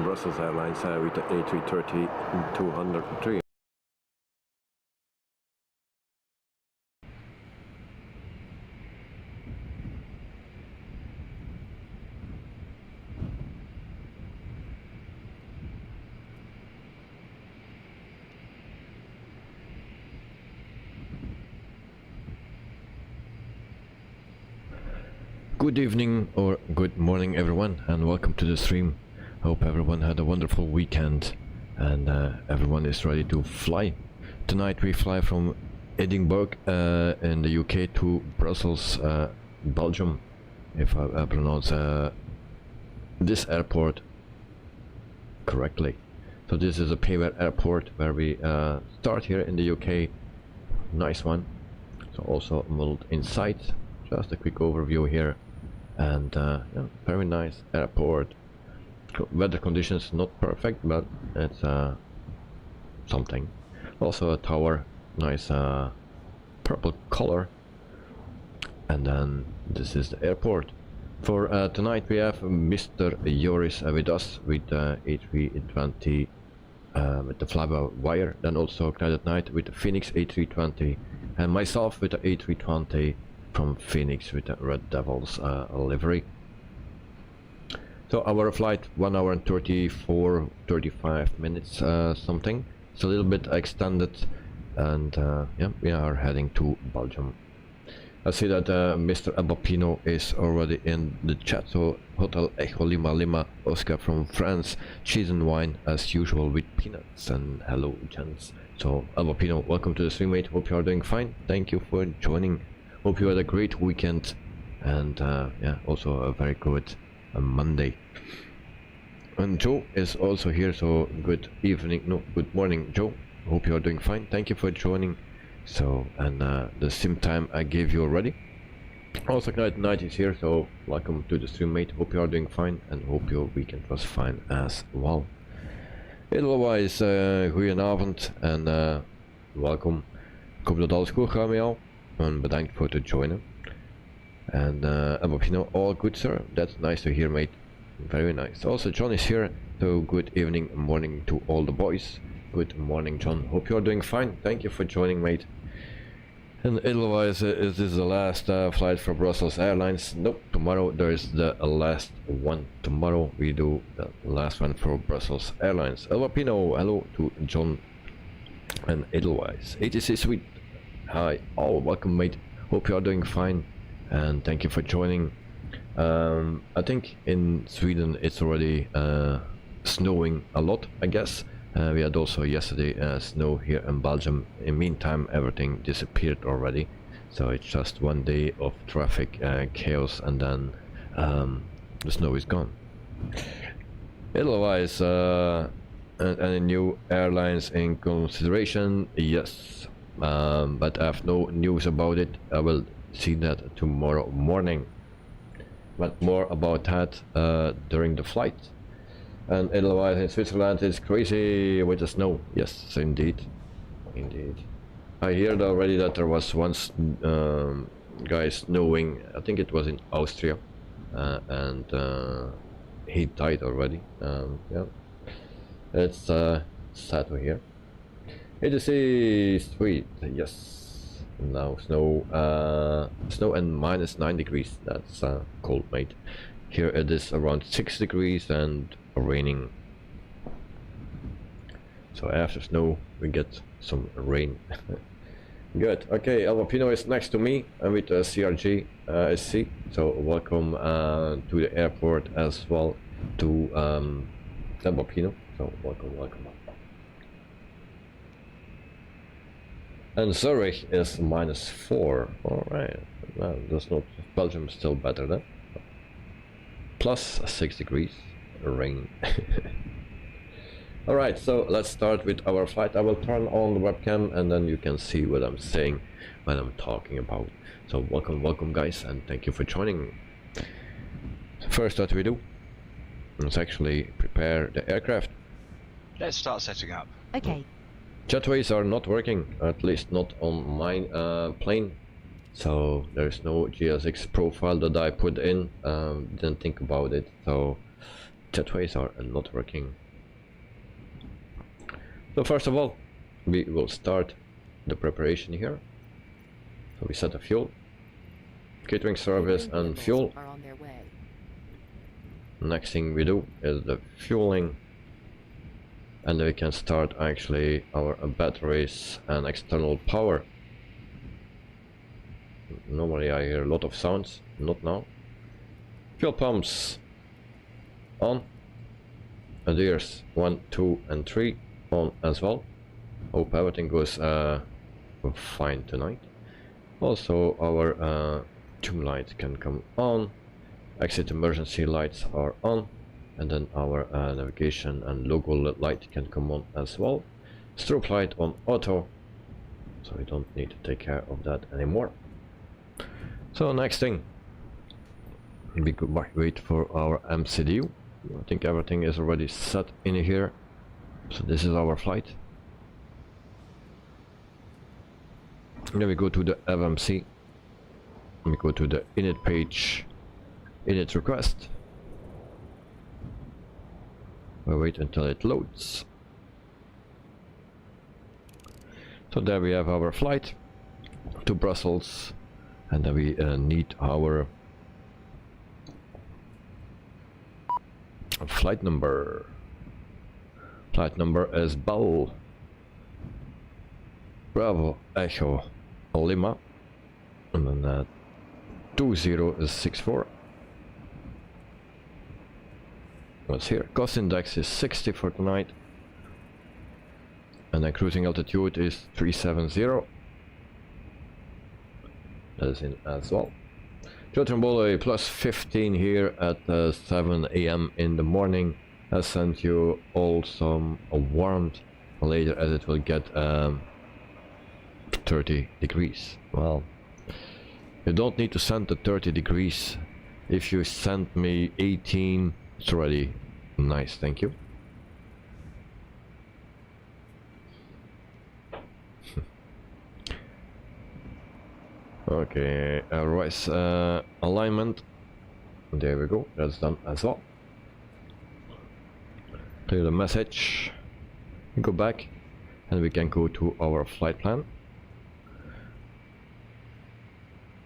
Brussels Airlines with the A330-203. Good evening or good morning everyone, and welcome to the stream. Hope everyone had a wonderful weekend and everyone is ready to fly. Tonight we fly from Edinburgh in the UK to Brussels, Belgium, if I pronounce this airport correctly. So this is a Payware airport where we start here in the UK. Nice one. So also modeled inside. Just a quick overview here. And yeah, very nice airport. Weather conditions not perfect, but it's something. Also a tower, nice purple color. And then this is the airport. For tonight we have Mr. Joris with us with A320 with the fly-by-wire. Then also Clouded Night with the FENIX A320, and myself with the A320 from FENIX with the Red Devils livery. So our flight 1 hour and 35 minutes something. It's a little bit extended, and yeah, we are heading to Belgium. I see that Mr. Abapino is already in the chat. So Hotel Echo Lima Lima Oscar from France, cheese and wine as usual with peanuts, and hello gents. So Abapino, welcome to the stream, mate. Hope you are doing fine. Thank you for joining. Hope you had a great weekend, and yeah, also a very good Monday. And Joe is also here, so good evening, no, good morning Joe. Hope you are doing fine. Thank you for joining. So, and the sim time I gave you already. Also Night is here, so welcome to the stream, mate. Hope you are doing fine, and hope your weekend was fine as well. Otherwise, goedenavond en welkom. Ik hoop dat alles goed gaat met jou. And bedankt voor het joinen. And Abapino, all good sir, that's nice to hear, mate. Very nice. Also John is here, so good evening, morning to all the boys. Good morning John, hope you're doing fine. Thank you for joining, mate. And otherwise, is this the last flight for Brussels Airlines? Nope, tomorrow there is the last one. Tomorrow we do the last one for Brussels Airlines. Abapino, hello to John. And otherwise, ATC Suite. Hi, all, welcome, mate. Hope you are doing fine, and thank you for joining. I think in Sweden it's already snowing a lot, I guess. We had also yesterday snow here in Belgium. In the meantime, everything disappeared already, so it's just one day of traffic chaos, and then the snow is gone. Otherwise, any new airlines in consideration? Yes. But I have no news about it. I will see that tomorrow morning, but more about that during the flight. And otherwise in Switzerland it's crazy with the snow. Yes, indeed, indeed. I heard already that there was once guy snowing, I think it was in Austria, and he died already. Yeah, it's sad to hear. It is sweet, yes. Now snow and -9 degrees. That's cold, mate. Here it is around 6 degrees and raining. So after snow we get some rain. Good. Okay, Alvapino is next to me. I'm with CRG SC. So welcome to the airport as well to Alvapino. So welcome. And Zurich is -4. Alright, well, that's not Belgium, still better then. Plus 6 degrees, rain. Alright, so let's start with our flight. I will turn on the webcam and then you can see what I'm saying, what I'm talking about. So welcome guys, and thank you for joining. First what we do is actually prepare the aircraft. Let's start setting up. Okay. Jetways are not working, at least not on my plane. So there's no GSX profile that I put in, didn't think about it. So jetways are not working. So first of all, we will start the preparation here. So we set the fuel, catering service and fuel. Are on their way. Next thing we do is the fueling, and then we can start actually our batteries and external power. Normally I hear a lot of sounds, not now. Fuel pumps on. Adheres 1, 2 and 3 on as well. Hope everything goes fine tonight. Also our tube lights can come on. Exit emergency lights are on. And then our navigation and logo light can come on as well. Strobe light on auto. So we don't need to take care of that anymore. So next thing, we could wait for our MCDU. I think everything is already set in here. So this is our flight. Then we go to the FMC. We go to the init page, init request. We wait until it loads. So there we have our flight to Brussels, and then we need our flight number. Flight number is BAL Bravo Echo Lima, and then 2064. What's here? Cost index is 60 for tonight, and then cruising altitude is 370. That is in as well. Trotambole plus 15 here at 7 AM in the morning. I sent you all some warmth later, as it will get 30 degrees. Well, you don't need to send the 30 degrees. If you send me 18, it's already nice, thank you. Okay, rise alignment. There we go, that's done as well. Clear the message. Go back, and we can go to our flight plan.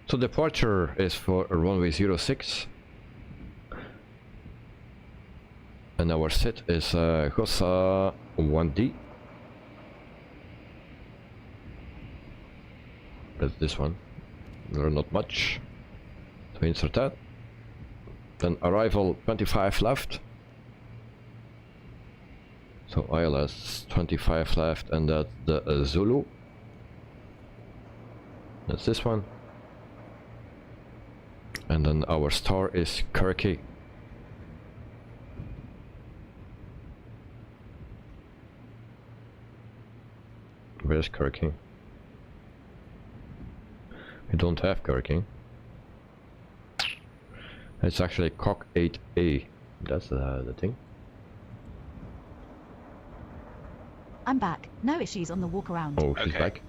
So departure is for runway 06, and our sit is Hossa 1D. That's this one. There are not much, so insert that. Then arrival 25 left. So ILS 25 left, and that's the Zulu. That's this one. And then our star is Kirky. Where's Kirky? We don't have Kirky. It's actually Cock 8A. That's the thing. I'm back. No issues on the walk around. Oh, she's back.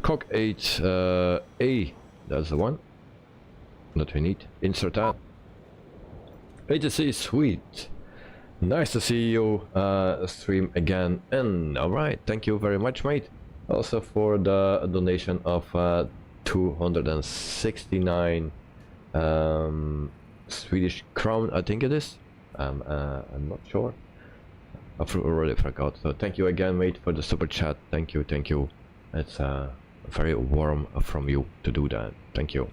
Cock 8A. That's the one that we need. Insert that. ATC sweet. Nice to see you stream again. And alright, thank you very much, mate. Also for the donation of 269 Swedish crown, I think it is. I'm not sure. I've already forgot. So thank you again, mate, for the super chat. Thank you, thank you. It's very warm from you to do that. Thank you.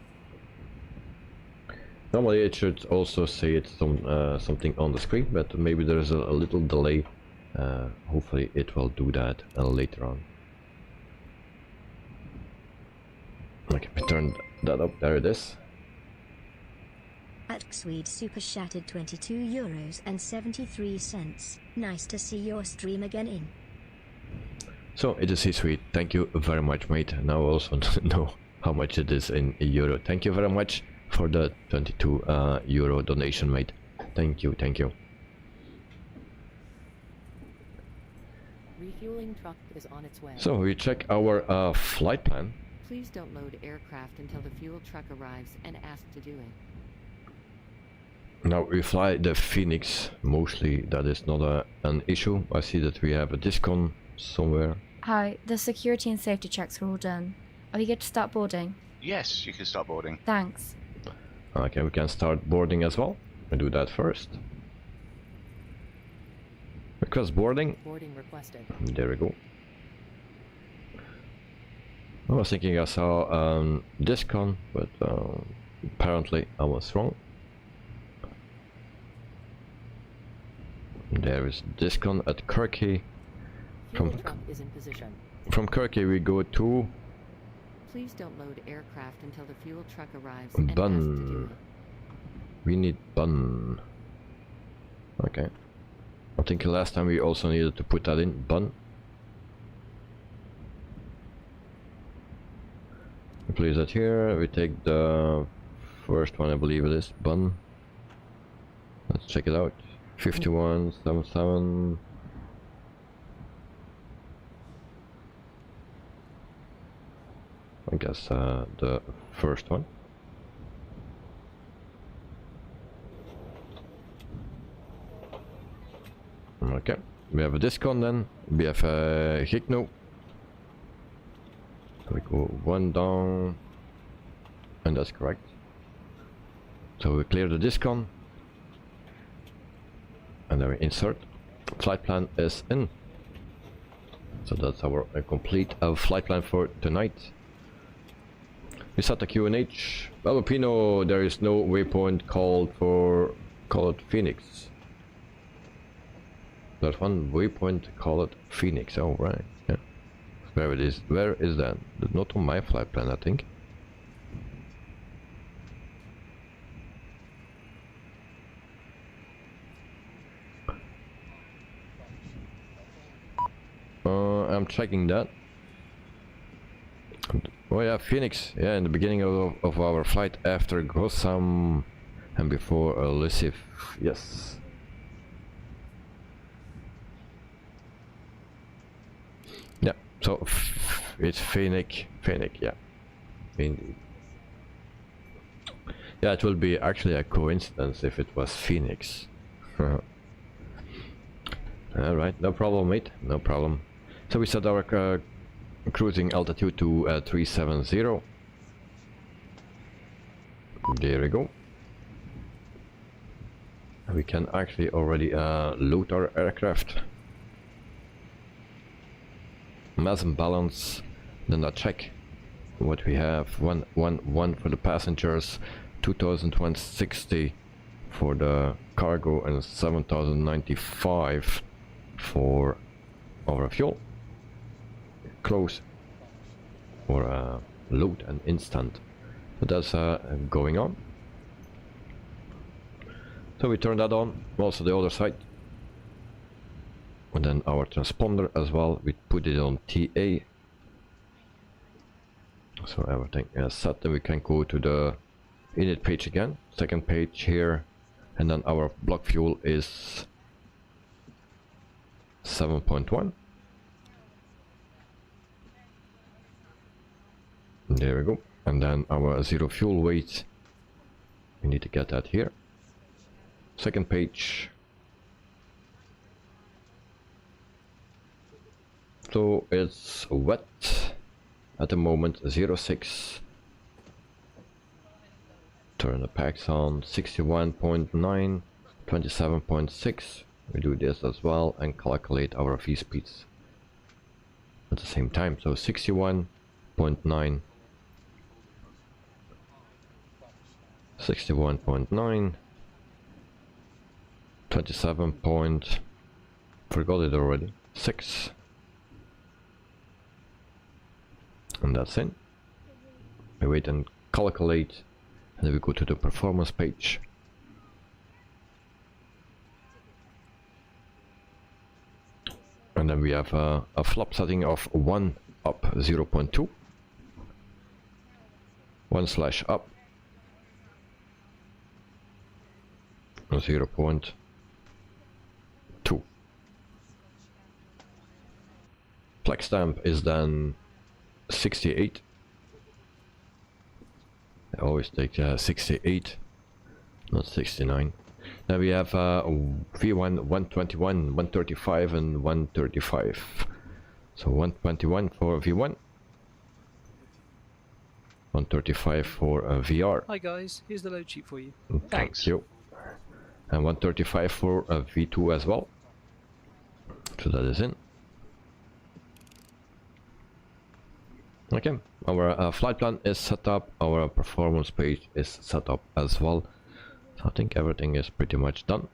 Normally it should also say it's something on the screen, but maybe there's a little delay. Hopefully it will do that later on. Okay, we turn that up. There it is. At Swede Super Shattered €22.73. Nice to see your stream again in. So it is sweet. Thank you very much, mate. Now I also know how much it is in euro. Thank you very much for the 22 euro donation, mate. Thank you, thank you. Refueling truck is on its way. So we check our flight plan. Please don't load aircraft until the fuel truck arrives and ask to do it. Now we fly the Phoenix, mostly that is not an issue. I see that we have a discon somewhere. Hi, the security and safety checks are all done. Are we good to start boarding? Yes, you can start boarding. Thanks. Okay, we can start boarding as well. We do that first. Request boarding. Boarding requested. There we go. I was thinking I saw discon, but apparently I was wrong. There is discon at Kirky. Fuel truck is in position. From Kirky we go to Please don't load aircraft until the fuel truck arrives and asks to do Bun. We need Bun. Okay. I think last time we also needed to put that in Bun. We place that here. We take the first one, I believe it is Bun. Let's check it out. 5177. I guess the first one. Okay, we have a discon then. We have a Hikno. We go one down, and that's correct. So we clear the discon, and then we insert. Flight plan is in. So that's our complete flight plan for tonight. We set the QNH. Alpino, there is no waypoint called for Phoenix. There's one waypoint called Phoenix. Oh right, yeah. Where it is? Where is that? Not on my flight plan, I think. I'm checking that. Oh yeah, Phoenix. Yeah, in the beginning of our flight after Gotham and before Lissif. Yes. Yeah, so it's Fennec, yeah. Indeed. Yeah, it will be actually a coincidence if it was Phoenix. Alright, no problem, mate, no problem. So we set our cruising altitude to 370. There we go. We can actually already load our aircraft. Mass and balance, then I check what we have. 111 for the passengers, 2160 for the cargo, and 7095 for our fuel. Close for load and instant. So that's going on. So we turn that on, also the other side. And then our transponder as well, we put it on TA. So everything is set, then we can go to the init page again, second page here, and then our block fuel is 7.1. There we go. And then our zero fuel weight, we need to get that here. Second page. So it's wet at the moment, 06. Turn the packs on, 61.9, 27.6. We do this as well and calculate our V speeds at the same time. So 61.9, 61.9, 27 point, forgot it already, 6, and that's it. We wait and calculate, and then we go to the performance page. And then we have a flap setting of 1 up 0.2, 1 / up 0.2. Flex stamp is then 68. I always take 68, not 69. Then we have V1 121, 135 and 135. So 121 for V1, 135 for VR. Hi guys, here's the load sheet for you. Thanks. Thank you. And 135 for V2 as well. So that is in. Okay, our flight plan is set up, our performance page is set up as well. So I think everything is pretty much done.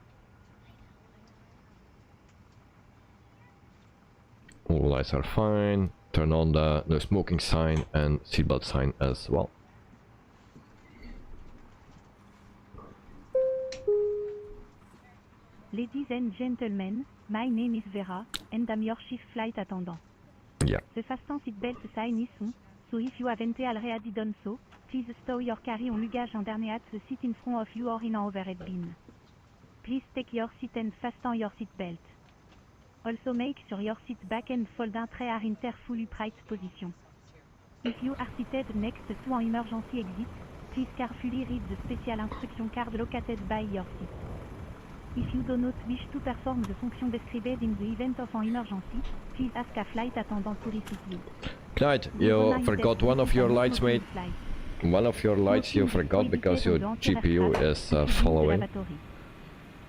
All lights are fine. Turn on the no smoking sign and seatbelt sign as well. Ladies and gentlemen, my name is Vera, and I'm your chief flight attendant. Yeah. The fasten seatbelt sign is on, so if you haven't already done so, please stow your carry-on luggage underneath the seat in front of you or in an overhead bin. Please take your seat and fasten your seatbelt. Also make sure your seat back and fold entry are in their full upright position. If you are seated next to an emergency exit, please carefully read the special instruction card located by your seat. If you do not wish to perform the function described in the event of an emergency, please ask a flight attendant to reseat you. Clyde, you forgot one of your lights, mate. One of your lights you forgot because your GPU is following.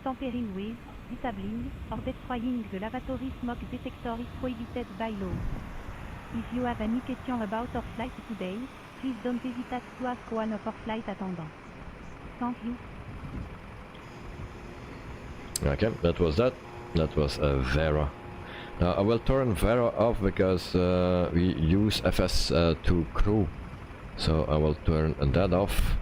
Tampering with, disabling, or destroying the lavatory smoke detector is prohibited by law. If you have any question about our flight today, please don't hesitate to ask one of our flight attendants. Thank you. Okay, that was that. That was Vera. I will turn Vera off because we use FS2 crew. So I will turn that off.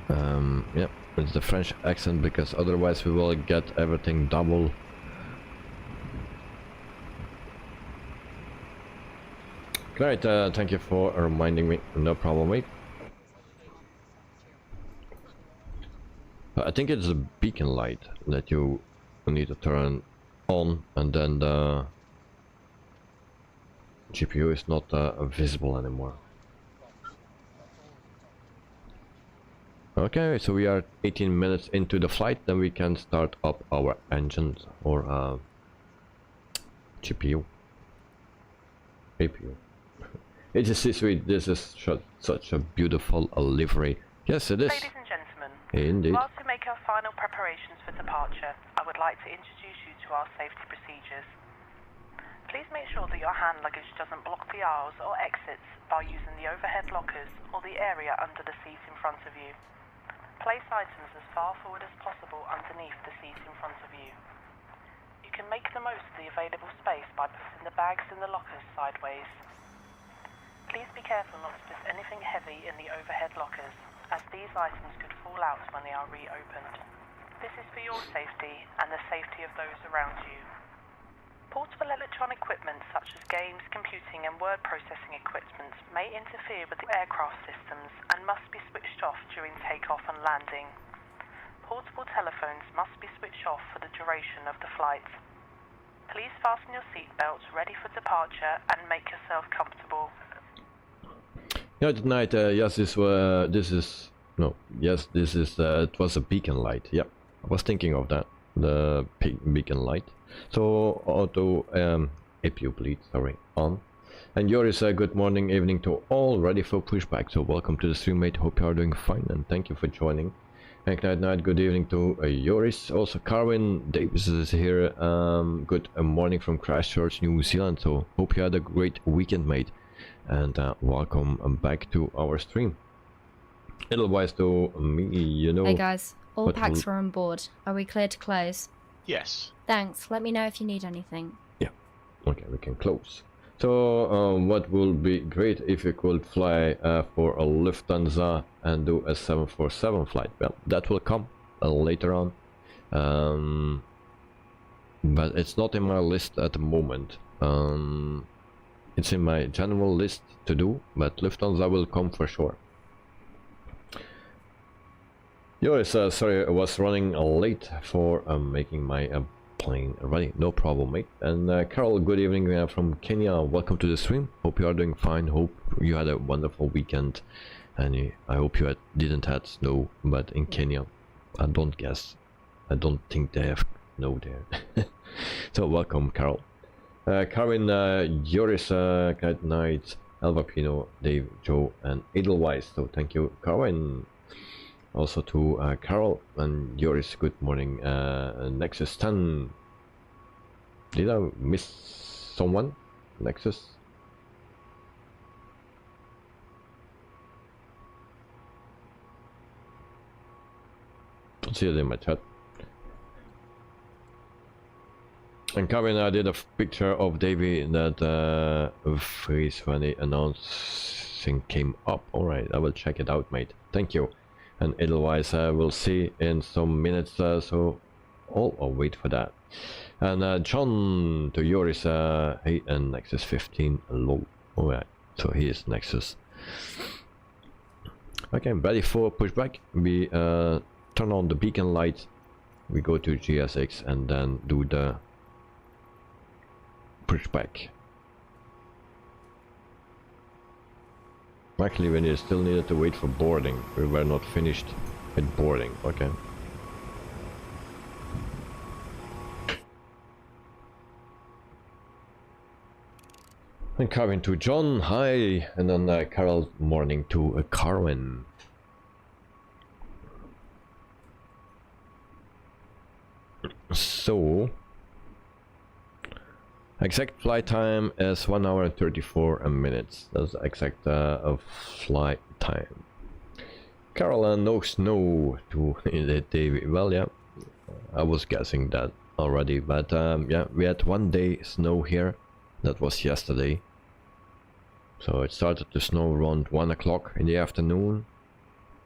Yeah, it's the French accent because otherwise we will get everything double. Great, thank you for reminding me. No problem, mate. I think it's a beacon light that you need to turn on, and then the GPU is not visible anymore. Okay, so we are 18 minutes into the flight, then we can start up our engines or GPU. APU. It is sweet. This is such a beautiful livery. Yes, it is. Ladies and gentlemen, Indeed. whilst we make our final preparations for departure, I would like to introduce you to our safety procedures. Please make sure that your hand luggage doesn't block the aisles or exits by using the overhead lockers or the area under the seat in front of you. Place items as far forward as possible underneath the seat in front of you. You can make the most of the available space by putting the bags in the lockers sideways. Please be careful not to put anything heavy in the overhead lockers, as these items could fall out when they are reopened. This is for your safety and the safety of those around you. Portable electronic equipment such as games, computing and word processing equipment may interfere with the aircraft systems and must be switched off during takeoff and landing. Portable telephones must be switched off for the duration of the flight. Please fasten your seatbelt ready for departure and make yourself comfortable. Good night. Yes, it was a beacon light. Yeah, I was thinking of that, the beacon light. So auto APU bleed, sorry, on. And Joris, good morning, evening to all, ready for pushback. So welcome to the stream, mate. Hope you are doing fine and thank you for joining. And night, good evening to Joris. Also Carwin Davis is here. Good morning from Christchurch, New Zealand. So hope you had a great weekend, mate. And welcome back to our stream. Otherwise to me, you know. Hey guys, all what packs were on board. Are we clear to close? Yes. Thanks. Let me know if you need anything. Yeah. Okay, we can close. So what will be great if you could fly for a Lufthansa and do a 747 flight. Well, that will come later on. But it's not in my list at the moment. It's in my general list to do, but Lufthansa will come for sure. Yours, sorry, I was running late for making my plane ready. No problem, mate. And Carol, good evening from Kenya. Welcome to the stream. Hope you are doing fine. Hope you had a wonderful weekend. And I hope you didn't have snow, but in Kenya, I don't guess I don't think they have snow there. So welcome, Carol. Carwin, Joris, Cat Knight, Elva Pino, Dave, Joe, and Edelweiss. So thank you, Carwin. Also to Carol and Joris, good morning. Nexus 10. Did I miss someone? Nexus? Don't see it in my chat. And Kevin, I did a picture of Davey that face when the announcing came up. Alright, I will check it out, mate. Thank you. And otherwise we'll see in some minutes, so I'll wait for that. And John to Joris, hey, and Nexus 15 low. Alright, so he is Nexus. Okay, ready for pushback. We turn on the beacon light, we go to GSX and then do the pushback. Actually, we still needed to wait for boarding. We were not finished with boarding. Okay. And Carwin to John, hi, and then Carol morning to Carwin. So exact flight time is 1 hour and 34 minutes. That's the exact flight time. Carol, no snow to David. Well, yeah, I was guessing that already, but yeah, we had 1 day snow here. That was yesterday. So it started to snow around 1 o'clock in the afternoon.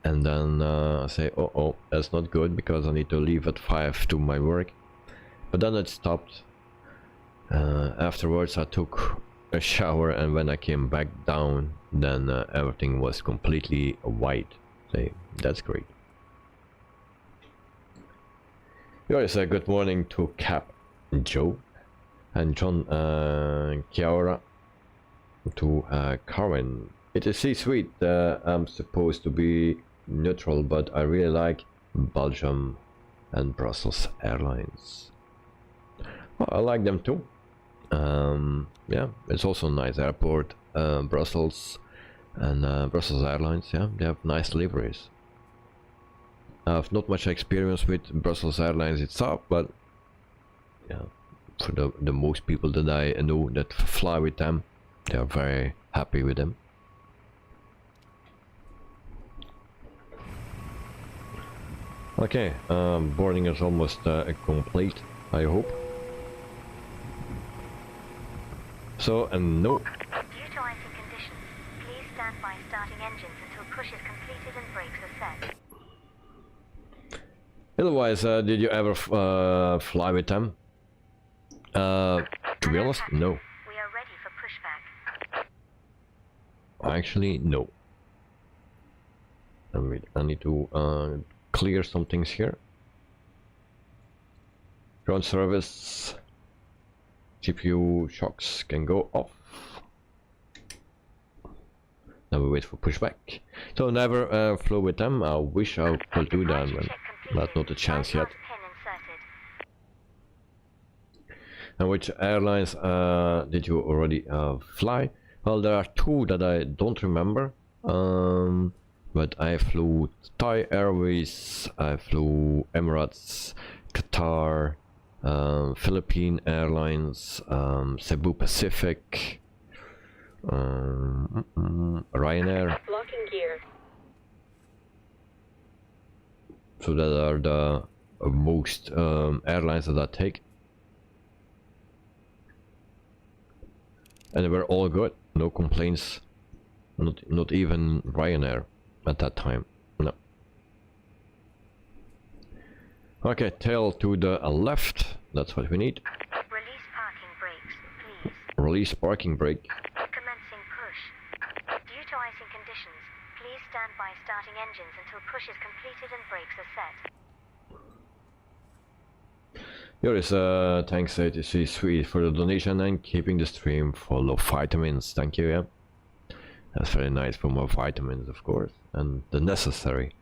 And then I say, oh, that's not good because I need to leave at 5 to my work. But then it stopped. Afterwards I took a shower, and when I came back down, then everything was completely white. Say, that's great. Yours, good morning to Cap, Joe, and John, Kiara, to Karen. It is C-Suite. I'm supposed to be neutral, but I really like Belgium and Brussels Airlines. Well, I like them too. Yeah, it's also a nice airport. Brussels and Brussels Airlines, yeah, they have nice liveries. I have not much experience with Brussels Airlines itself, but yeah, for the most people that I know that fly with them, they are very happy with them. Okay, boarding is almost complete, I hope. So, no. Due to icing conditions, please stand by starting engines until push is completed and brakes are set. Otherwise, did you ever fly with them? To be honest, no. We are ready for pushback. Actually, no. I need to clear some things here. Ground service. GPU shocks can go off. Now we wait for pushback. So never flew with them. I wish I could do that, but not a chance yet. And which airlines did you already fly? Well, there are two that I don't remember. But I flew Thai Airways, I flew Emirates, Qatar, Philippine Airlines, Cebu Pacific, Ryanair. Locking gear. So that are the most airlines that I take. And they were all good, no complaints, not even Ryanair at that time, no. Okay, tail to the left, that's what we need. Release parking brakes, please. Release parking brake. Commencing push. Due to icing conditions, please stand by starting engines until push is completed and brakes are set. Yoris, thanks ATC Sweet for the donation and keeping the stream full of vitamins. Thank you, yeah. That's very nice for more vitamins, of course, and the necessary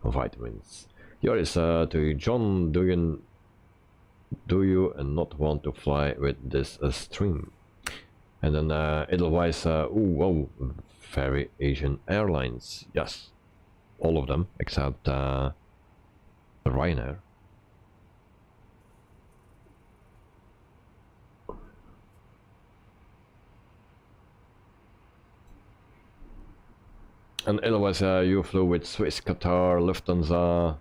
vitamins. Yoris to John, do you not want to fly with this stream? And then Edelweiss, oh, very Asian Airlines, yes, all of them except Ryanair. And Edelweiss, you flew with Swiss, Qatar, Lufthansa,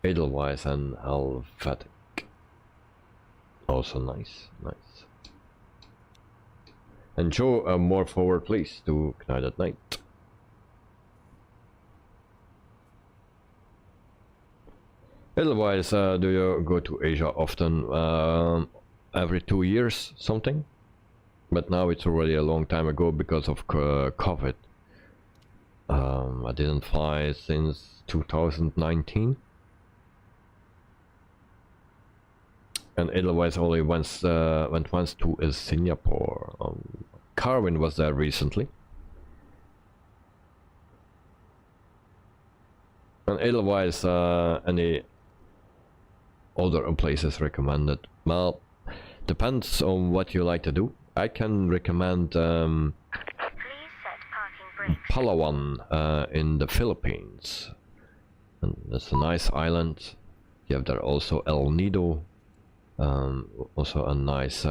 Edelweiss and Helvetic. Also nice, nice. And Joe, more forward please to Knight at Night. Edelweiss, do you go to Asia often? Every 2 years, something? But now it's already a long time ago because of COVID. I didn't fly since 2019. And Edelweiss only went once to Singapore. Carwin was there recently. And Edelweiss, any other places recommended? Well, depends on what you like to do. I can recommend Palawan in the Philippines. And that's a nice island. You have there also El Nido. Also a nice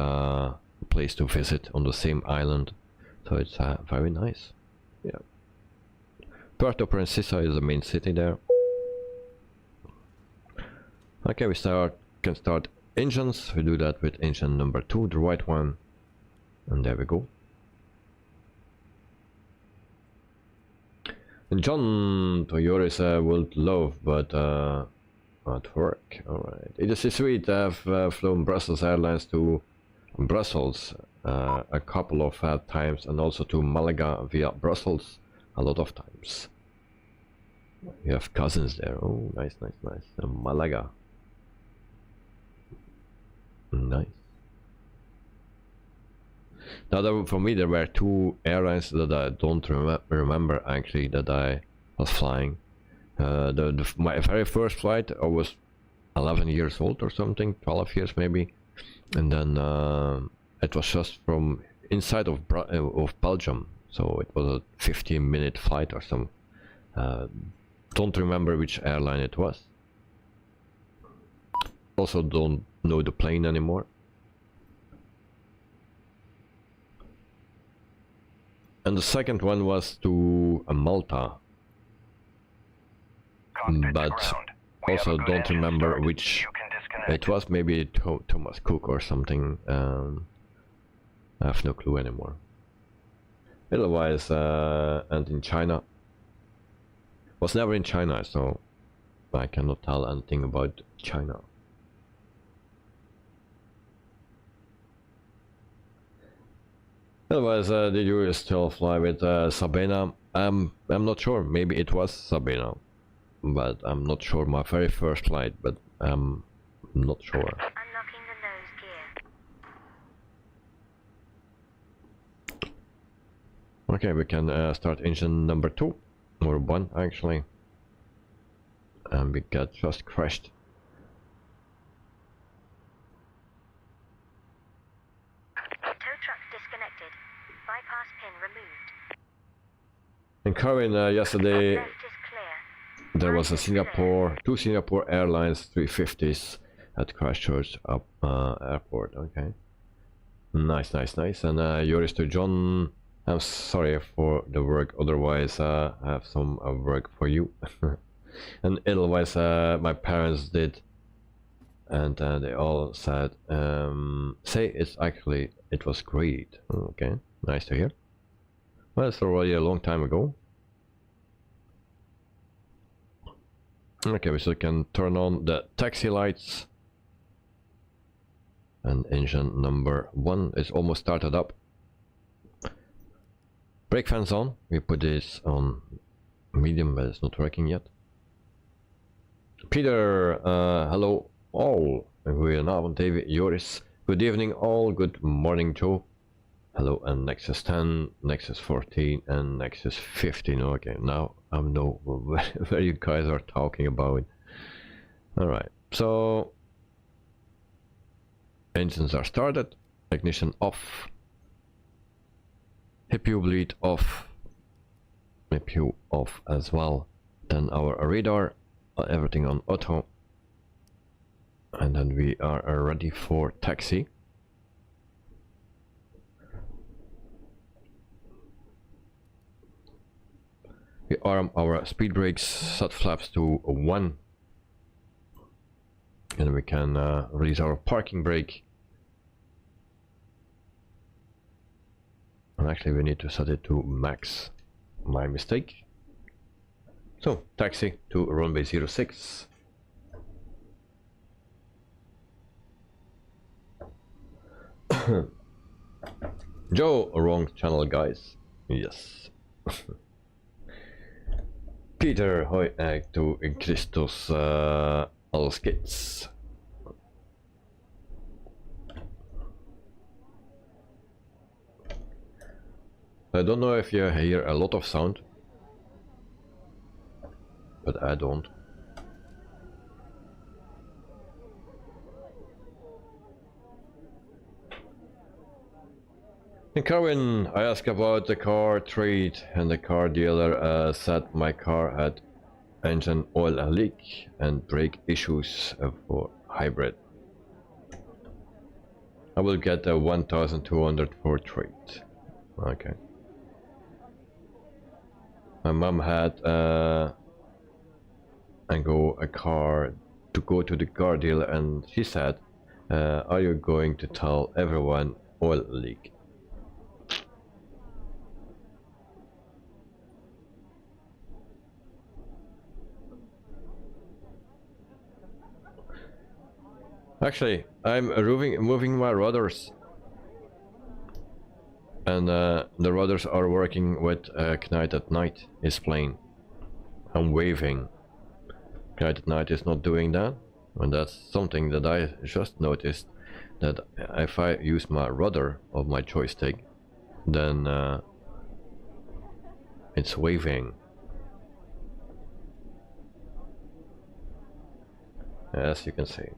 place to visit on the same island, so it's very nice. Yeah. Puerto Princesa is the main city there. Okay, we can start engines. We do that with engine number 2, the white one, and there we go. And John Toyoris would love, but at work. Alright. It is sweet. I've flown Brussels Airlines to Brussels a couple of times, and also to Malaga via Brussels a lot of times. You have cousins there. Oh, nice, nice, nice. Malaga. Nice. Now, for me, there were 2 airlines that I don't remember actually that I was flying. My very first flight, I was 11 years old or something, 12 years maybe, and then it was just from inside of Belgium, so it was a 15-minute flight or some. Don't remember which airline it was. Also don't know the plane anymore. And the second one was to Malta. But also don't remember which it was. Maybe Thomas Cook or something. I have no clue anymore. Otherwise, and in China, was never in China, so I cannot tell anything about China. Otherwise, did you still fly with Sabena? I'm not sure. Maybe it was Sabena, but I'm not sure. My very first flight, but I'm not sure. Unlocking the nose gear. Okay, we can start engine number 2, or 1 actually, and we got just crashed. Tow truck disconnected. Bypass pin removed. In Karin, yesterday Left is clear. there was a two Singapore Airlines 350s at Christchurch airport. Okay, nice, nice, nice. And yours to John. I'm sorry for the work, otherwise I have some work for you. And otherwise my parents did, and they all said, say it was great. Okay, nice to hear. Well, it's already a long time ago. Okay, so we can turn on the taxi lights. And engine number 1 is almost started up. Brake fans on. We put this on medium, but it's not working yet. Peter, hello all. Goedenavond, David, Joris. Good evening all. Good morning, Joe. Hello, and Nexus 10, Nexus 14, and Nexus 15. Okay, now I know where you guys are talking about. Alright, so engines are started, ignition off, HPU bleed off, HPU off as well. Then our radar, everything on auto, and then we are ready for taxi. We arm our speed brakes, set flaps to 1, and we can release our parking brake. And actually we need to set it to max. My mistake. So, taxi to runway 06. Joe, wrong channel, guys. Yes. Peter, hoi to Christus Alskits. I don't know if you hear a lot of sound, but I don't. In Carwin, I asked about the car trade, and the car dealer said my car had engine oil leak and brake issues for hybrid. I will get a 1,200 for trade. Okay. My mom had a car to go to the car dealer, and she said, "Are you going to tell everyone oil leak?" Actually, I'm moving my rudders, and the rudders are working with Knight at Night is playing. I'm waving. Knight at Night is not doing that, and that's something that I just noticed, that if I use my rudder of my joystick, then it's waving. As you can see.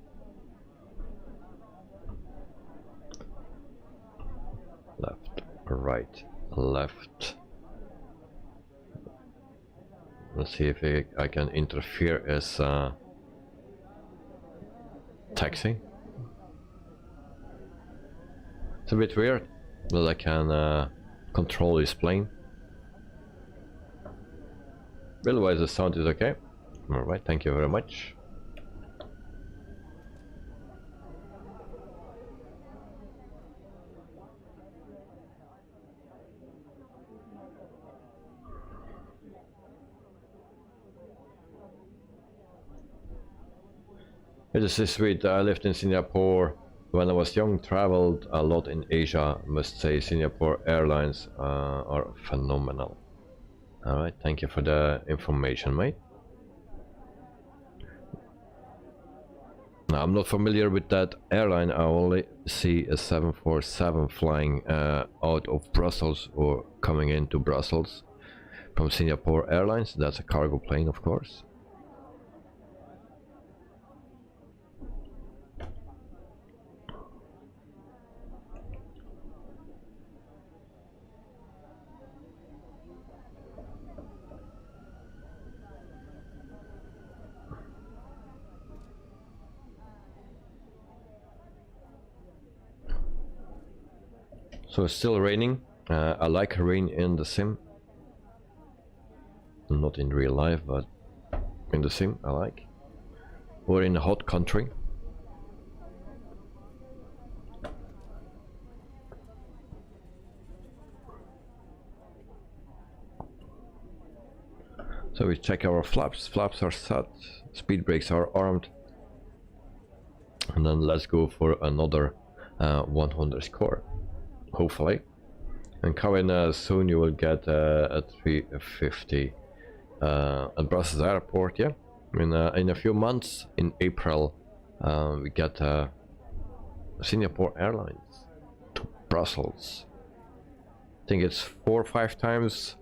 Left, right, left. Let's see if I can interfere as taxi. It's a bit weird that I can control this plane. Otherwise the sound is okay. Alright, thank you very much. It is sweet. I lived in Singapore when I was young, traveled a lot in Asia. Must say Singapore Airlines are phenomenal. Alright, thank you for the information, mate. Now, I'm not familiar with that airline. I only see a 747 flying out of Brussels or coming into Brussels from Singapore Airlines. That's a cargo plane, of course. So it's still raining. I like rain in the sim. Not in real life, but in the sim I like. Or in a hot country. So we check our flaps. Flaps are set. Speed brakes are armed. And then let's go for another 100 score. Hopefully. And coming soon you will get a 350 at Brussels Airport, yeah. In a few months, in April, we get Singapore Airlines to Brussels. I think it's 4 or 5 times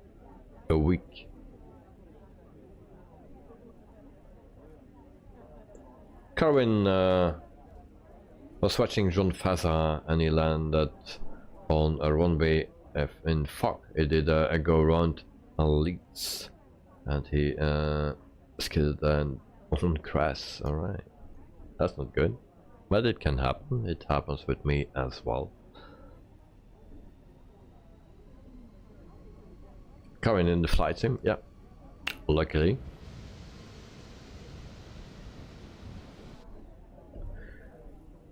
a week. Carwin was watching John Faza and he landed on a runway F in fog. He did a go around on Leeds and he skidded and on crash. Alright, that's not good, but it can happen. It happens with me as well. Coming in the flight sim, yeah, luckily.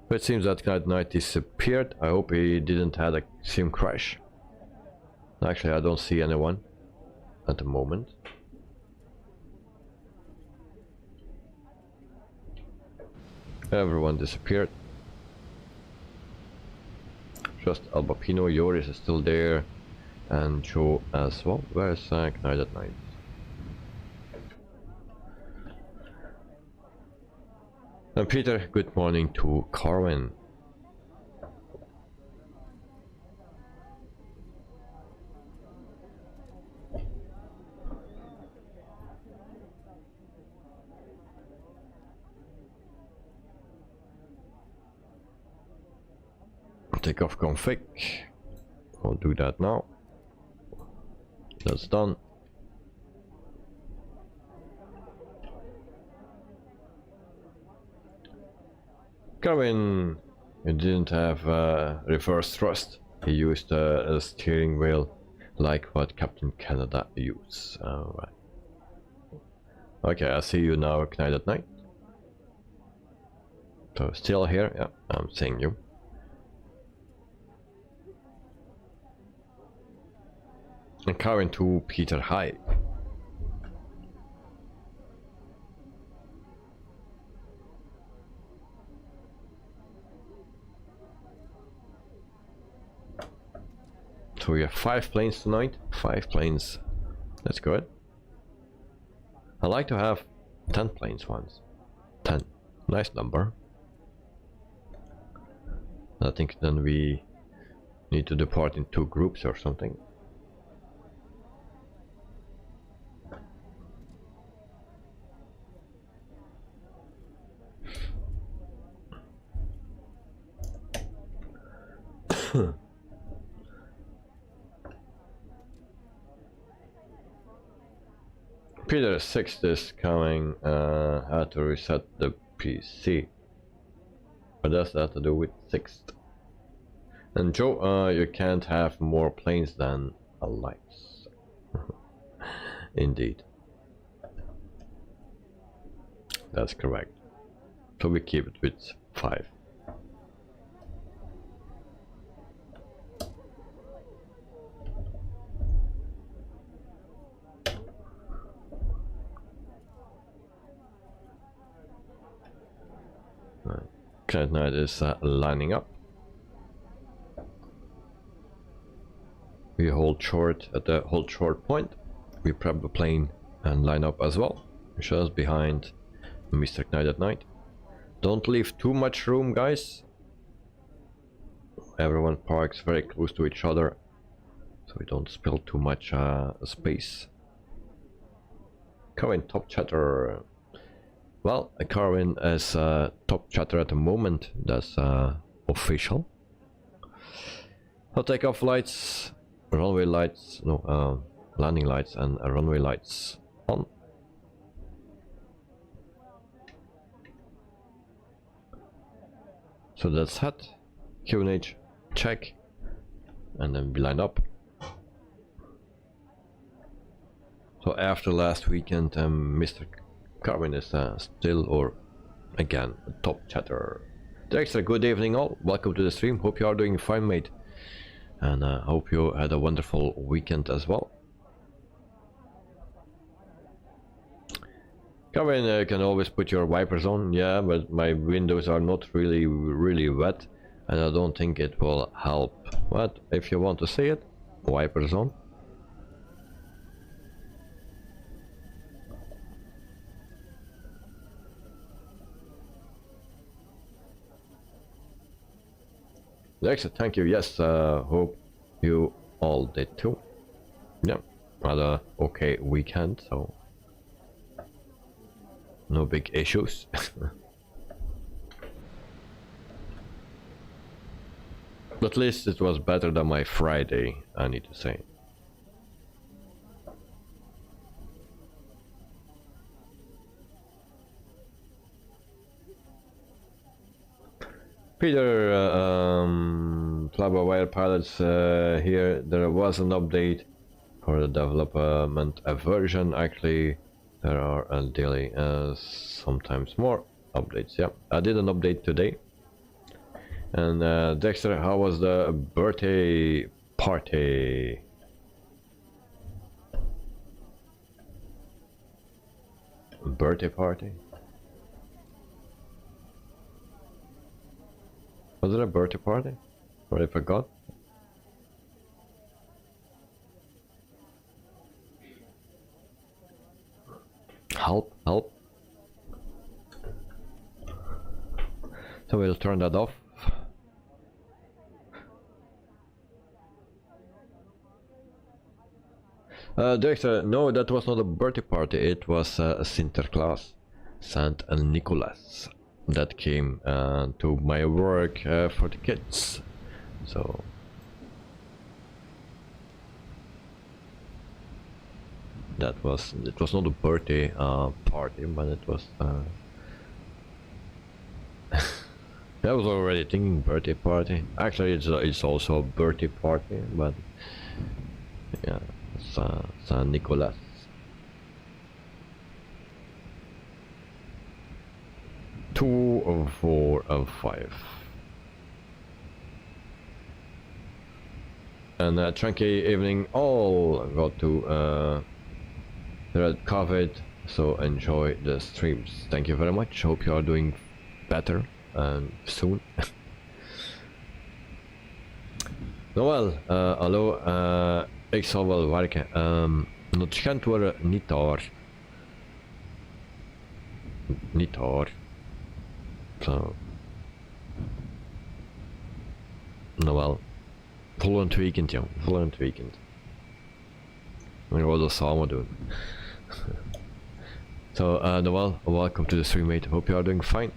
But it seems that Knight disappeared. I hope he didn't have a sim crash. Actually, I don't see anyone at the moment. Everyone disappeared. Just Albapino, Yoris is still there, and Joe as well. Where's Knight at night? And Peter, good morning to Carwin. Takeoff config. I'll do that now. That's done. Carwin, he didn't have reverse thrust. He used a steering wheel like what Captain Canada used. Alright. Okay, I see you now, Knight at night. So still here, yeah, I'm seeing you. And Carwin to Peter, hi. So we have 5 planes tonight. 5 planes. That's good. I like to have 10 planes once. 10. Nice number. I think then we need to depart in 2 groups or something. Peter 6th is coming. How to reset the PC. What does that have to do with 6th? And Joe, you can't have more planes than a lights. Indeed. That's correct. So we keep it with 5. Knight is lining up. We hold short at the hold short point. We prep the plane and line up as well, just behind Mr. Knight at night. Don't leave too much room, guys. Everyone parks very close to each other, so we don't spill too much space. Carwin top chatter. Well, Carwin is top chatter at the moment. That's official. I'll take off lights, runway lights, no, landing lights and runway lights on. So that's set. QNH check, and then we line up. So after last weekend, Mr. Carwin is still, or again, a top chatter. Extra good evening all, welcome to the stream, hope you are doing fine, mate. And hope you had a wonderful weekend as well. Carwin, you can always put your wipers on, yeah, but my windows are not really wet, and I don't think it will help. But if you want to see it, wipers on. Excellent, thank you. Yes, hope you all did too. Yeah, rather okay weekend, so no big issues. At least it was better than my Friday, I need to say. Peter, fly-by-wire pilots here. There was an update for the development version. Actually, there are daily, sometimes more updates. Yeah, I did an update today. And Dexter, how was the birthday party? Birthday party? Was it a birthday party? Or I forgot? Help, help. So we'll turn that off. Director, no, that was not a birthday party, it was a Sinterklaas, Saint Nicholas, that came to my work for the kids, so... it was not a birthday party, but it was... I was already thinking birthday party. Actually, it's also a birthday party, but... yeah. Saint Nicholas. Two of 4 of 5. And tranquil evening all. Got to red COVID, so enjoy the streams. Thank you very much. Hope you are doing better and soon. Noël, hallo. Ik zal wel werken. Het schijnt worden niet daar. Niet daar. Zo. Nou wel. Volgend weekend, jong. Volgend weekend. Dan gaan we dat samen doen. So, Noël, welcome to the stream, mate. Hope you are doing fine.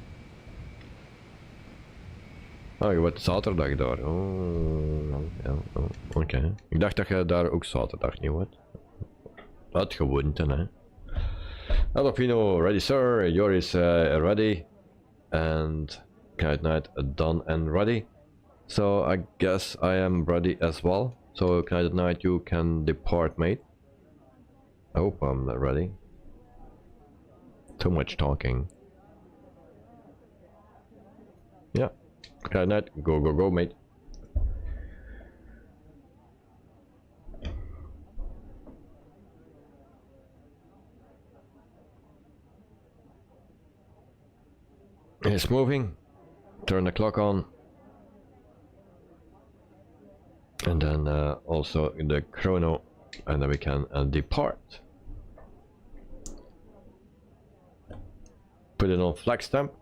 Oh, je wordt zaterdag daar. Oh, ja, oké. Ik dacht dat je daar ook zaterdag niet wordt. Dat gewoonte, hè. Alpino, ready sir. Joris ready. And Knight Knight done and ready. So I guess I am ready as well. So Knight Knight, you can depart, mate. I hope I'm ready. Too much talking. Yeah. Knight Knight, go go go, mate. It's moving. Turn the clock on. And then also the chrono, and then we can depart. Put it on flag stamp.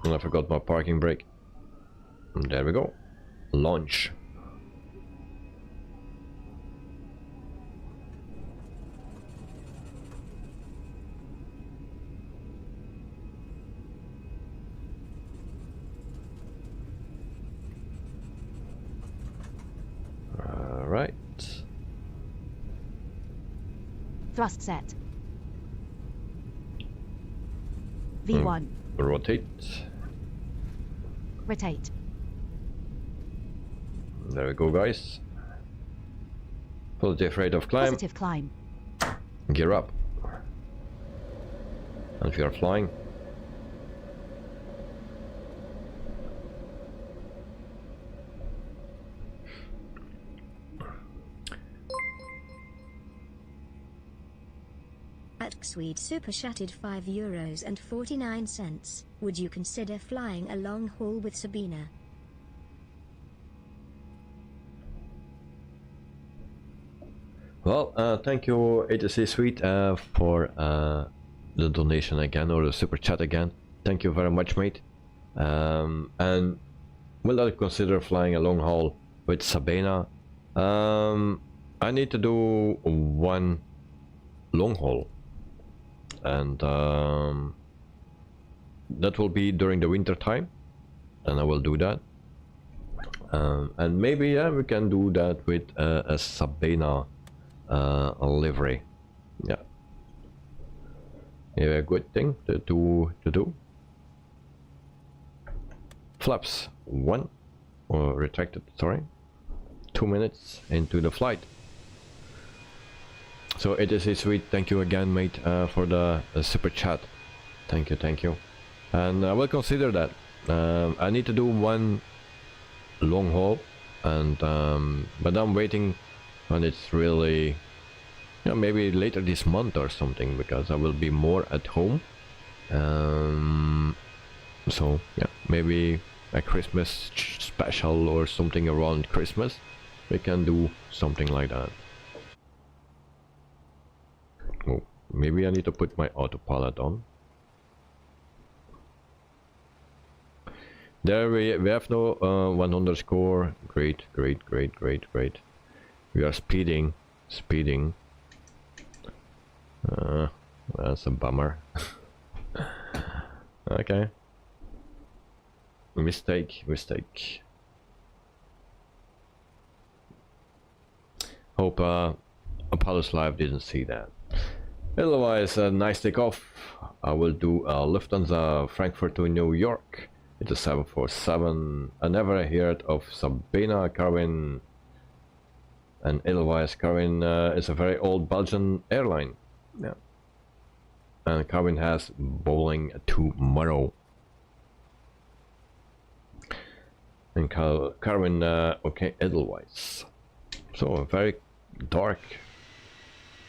And I forgot my parking brake. And there we go. Launch. Right. Thrust set. V1. Rotate. Rotate. There we go, guys. Positive rate of climb. Positive climb. Gear up. And we are flying. Swede super chatted €5 and 49 cents. Would you consider flying a long haul with Sabina? Well, thank you ATC Suite for the donation again, or the super chat again. Thank you very much, mate. And will I consider flying a long haul with Sabina? I need to do one long haul. And that will be during the winter time, and I will do that. And maybe we can do that with a Sabena livery. Yeah, a good thing to do. Flaps 1 or retracted, sorry, 2 minutes into the flight. So it is sweet. Thank you again, mate, for the super chat. Thank you. And I will consider that. I need to do one long haul, and but I'm waiting when it's really, you know, maybe later this month or something, because I will be more at home. So yeah, maybe a Christmas special or something around Christmas. We can do something like that. Oh, maybe I need to put my autopilot on. There we have no 100 score. Great. We are speeding. That's a bummer. Okay. Mistake. Hope Apollo's Live didn't see that. Otherwise, a nice takeoff. I will do Lufthansa Frankfurt to New York. It's a 747. I never heard of Sabena Carwin. And otherwise, Carwin is a very old Belgian airline. Yeah. And Carwin has bowling tomorrow. And Carwin, okay, Edelweiss. So very dark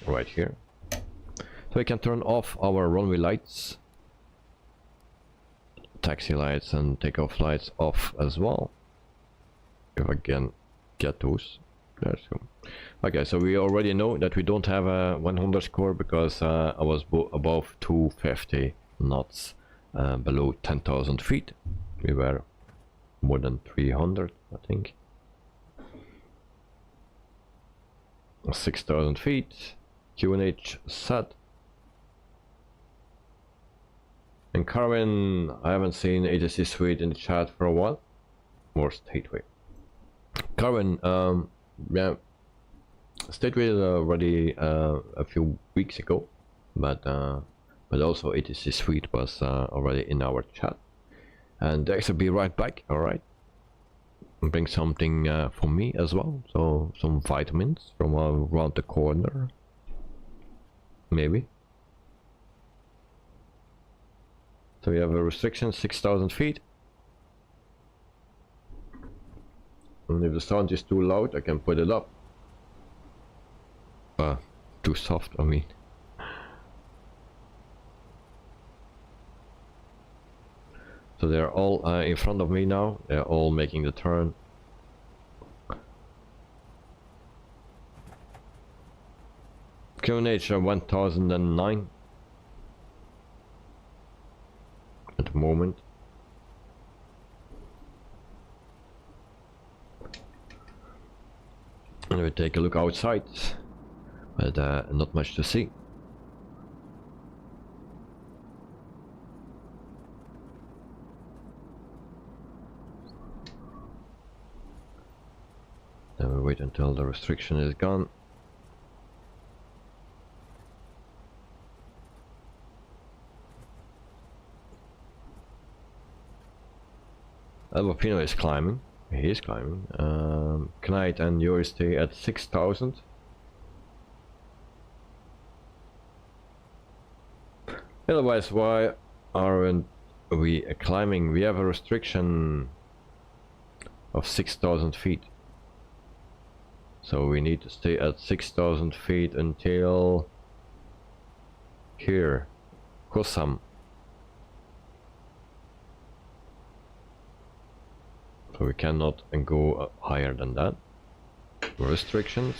right here. So we can turn off our runway lights, taxi lights and takeoff lights off as well. If I can get those. Let's go. Okay, so we already know that we don't have a 100 score because I was above 250 knots, below 10,000 feet. We were more than 300, I think. 6,000 feet. QNH set. And Carwin, I haven't seen ATC Suite in the chat for a while. More Stateway. Carwin, yeah, Stateway already a few weeks ago, but also ATC Suite was already in our chat. And Dex will be right back, alright? Bring something for me as well, so some vitamins from around the corner. Maybe. So we have a restriction 6,000 feet. And if the sound is too loud, I can put it up. Too soft, I mean. So they're all in front of me now. They're all making the turn. QNH 1009 at the moment. And we take a look outside, but not much to see. Then we wait until the restriction is gone. Albopino is climbing. He is climbing. Knight and yours stay at 6,000. Otherwise, why aren't we climbing? We have a restriction of 6,000 feet. So we need to stay at 6,000 feet until here, Kosam. So we cannot go higher than that. Restrictions.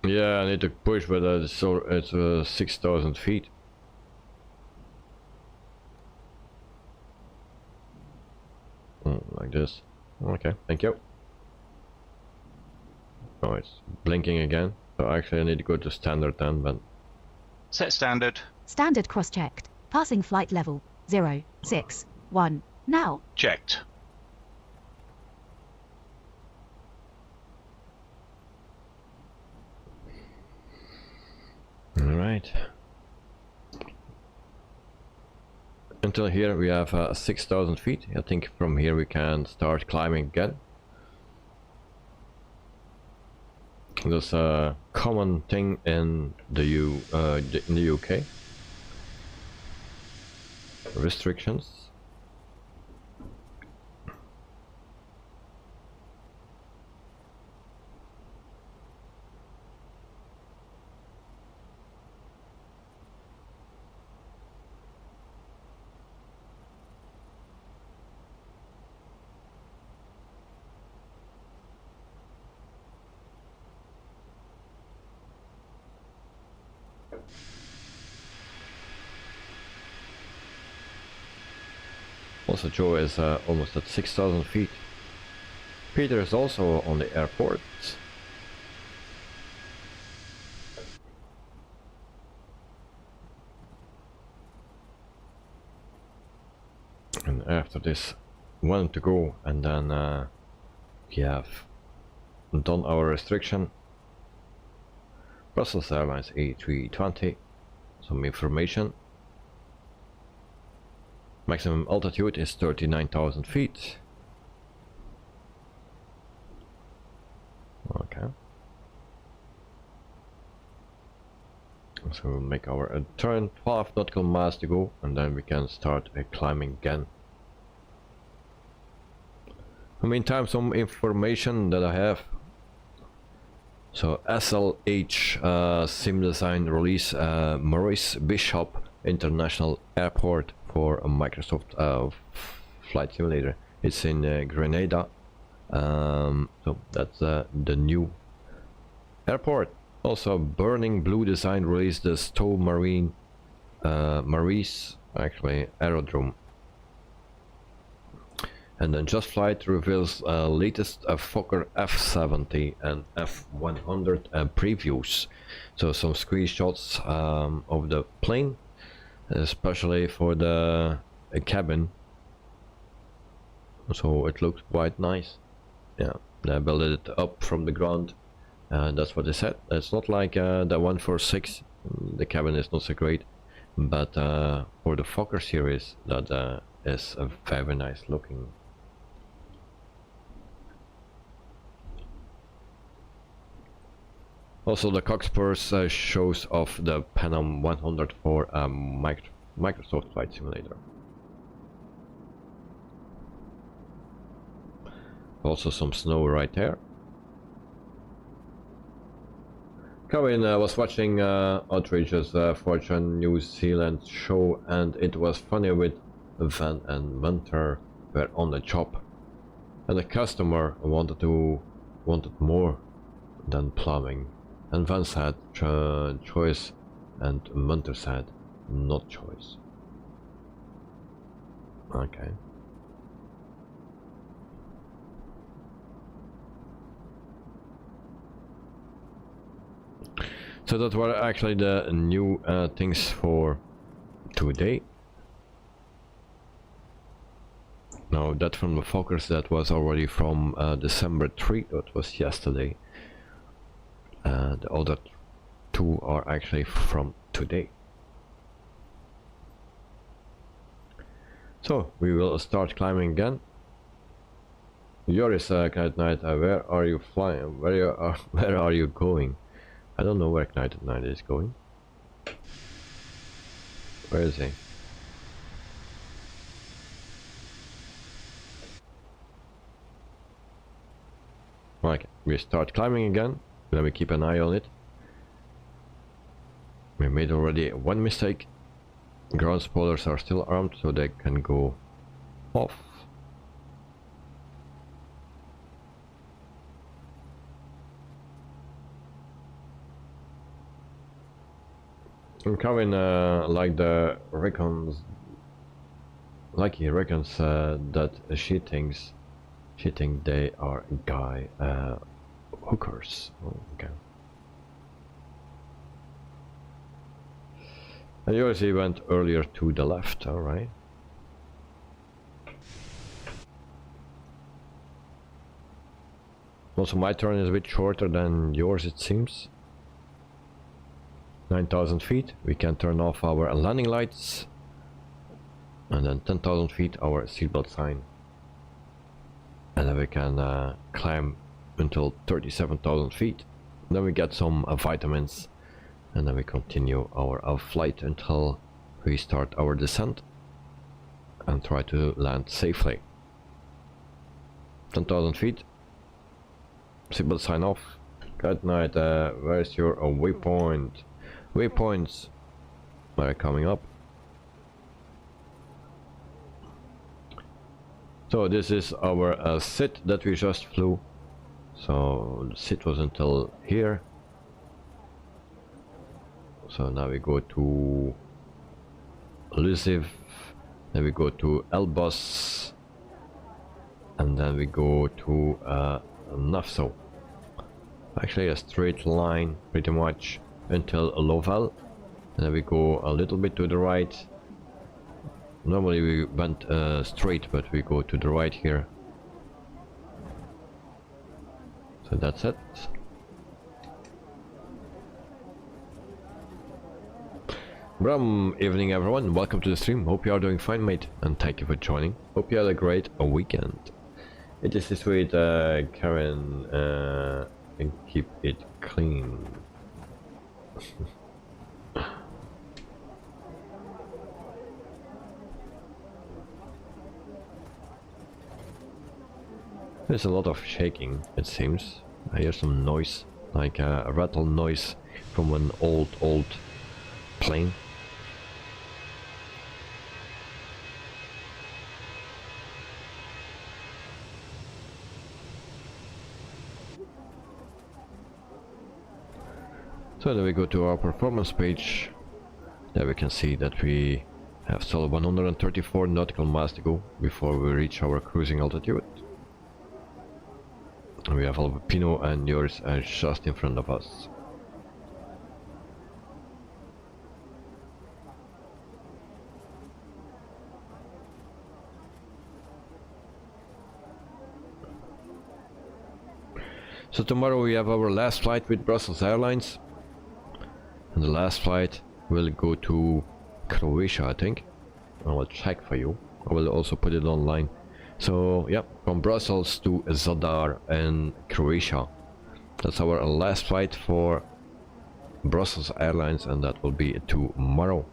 Yeah, I need to push, but it's 6,000 feet. Like this. Okay, thank you. Oh, it's blinking again. So actually I need to go to standard then, but... Set standard. Standard cross-checked. Passing flight level 061. Now. Checked. Alright. Until here we have 6,000 feet. I think from here we can start climbing again. There's a common thing in the UK. Restrictions. Also Joe is almost at 6,000 feet. Peter is also on the airport. And after this, one to go, and then we have done our restriction. Brussels Airlines A320, some information. Maximum altitude is 39,000 feet. Okay. So we'll make our turn, 12 nautical miles to go, and then we can start climbing again. In the meantime, some information that I have. So SLH sim design release Maurice Bishop International Airport for a Microsoft flight simulator. It's in Grenada. So that's the new airport. Also Burning Blue design released the Stowe Marine Maurice actually aerodrome. And then Just Flight reveals latest Fokker F70 and F100 previews. So some screenshots of the plane, especially for the cabin. So it looks quite nice. Yeah, they built it up from the ground. That's what they said. It's not like the 146. The cabin is not so great, but for the Fokker series, that is a very nice looking. Also the cockspurs shows of the Panam 104 Microsoft Flight Simulator. Also some snow right there. Kevin was watching Outrageous Fortune New Zealand show, and it was funny with Van and Munter were on the job, and the customer wanted more than plumbing. And Van said choice, and Munter said not choice. Okay. So that were actually the new things for today. Now that from the Fokkers, that was already from December 3, that was yesterday. The other two are actually from today. So we will start climbing again. Joris, Knight at Night, where are you flying? Where are you going? I don't know where Knight at Night is going. Where is he? Okay, we start climbing again. Let me keep an eye on it. We made already one mistake. Ground spoilers are still armed, so they can go off. I'm coming like he reckons that she thinks they are a guy hookers. Oh, okay. And yours he went earlier to the left, alright. Also my turn is a bit shorter than yours it seems. 9,000 feet, we can turn off our landing lights. And then 10,000 feet our seatbelt sign. And then we can climb until 37,000 feet. Then we get some vitamins. And then we continue our flight until we start our descent. And try to land safely. 10,000 feet. Seatbelt sign off. Good night. Where's your waypoint? Waypoints are coming up. So this is our sit that we just flew. So the sit was until here. So now we go to Elusive, then we go to Airbus, and then we go to Nafso. Actually a straight line pretty much until Lovell, and then we go a little bit to the right. Normally we went straight, but we go to the right here. So that's it. Brum evening everyone, welcome to the stream. Hope you are doing fine, mate, and thank you for joining. Hope you had a great weekend. It is this way, Karen, and keep it clean. There's a lot of shaking, it seems. I hear some noise, like a rattle noise from an old plane. So then we go to our performance page. There we can see that we have still 134 nautical miles to go before we reach our cruising altitude. We have Alpino and yours are just in front of us. So tomorrow we have our last flight with Brussels Airlines. And the last flight will go to Croatia, I think. I will check for you. I will also put it online. So yeah, from Brussels to Zadar in Croatia. That's our last flight for Brussels Airlines, and that will be tomorrow.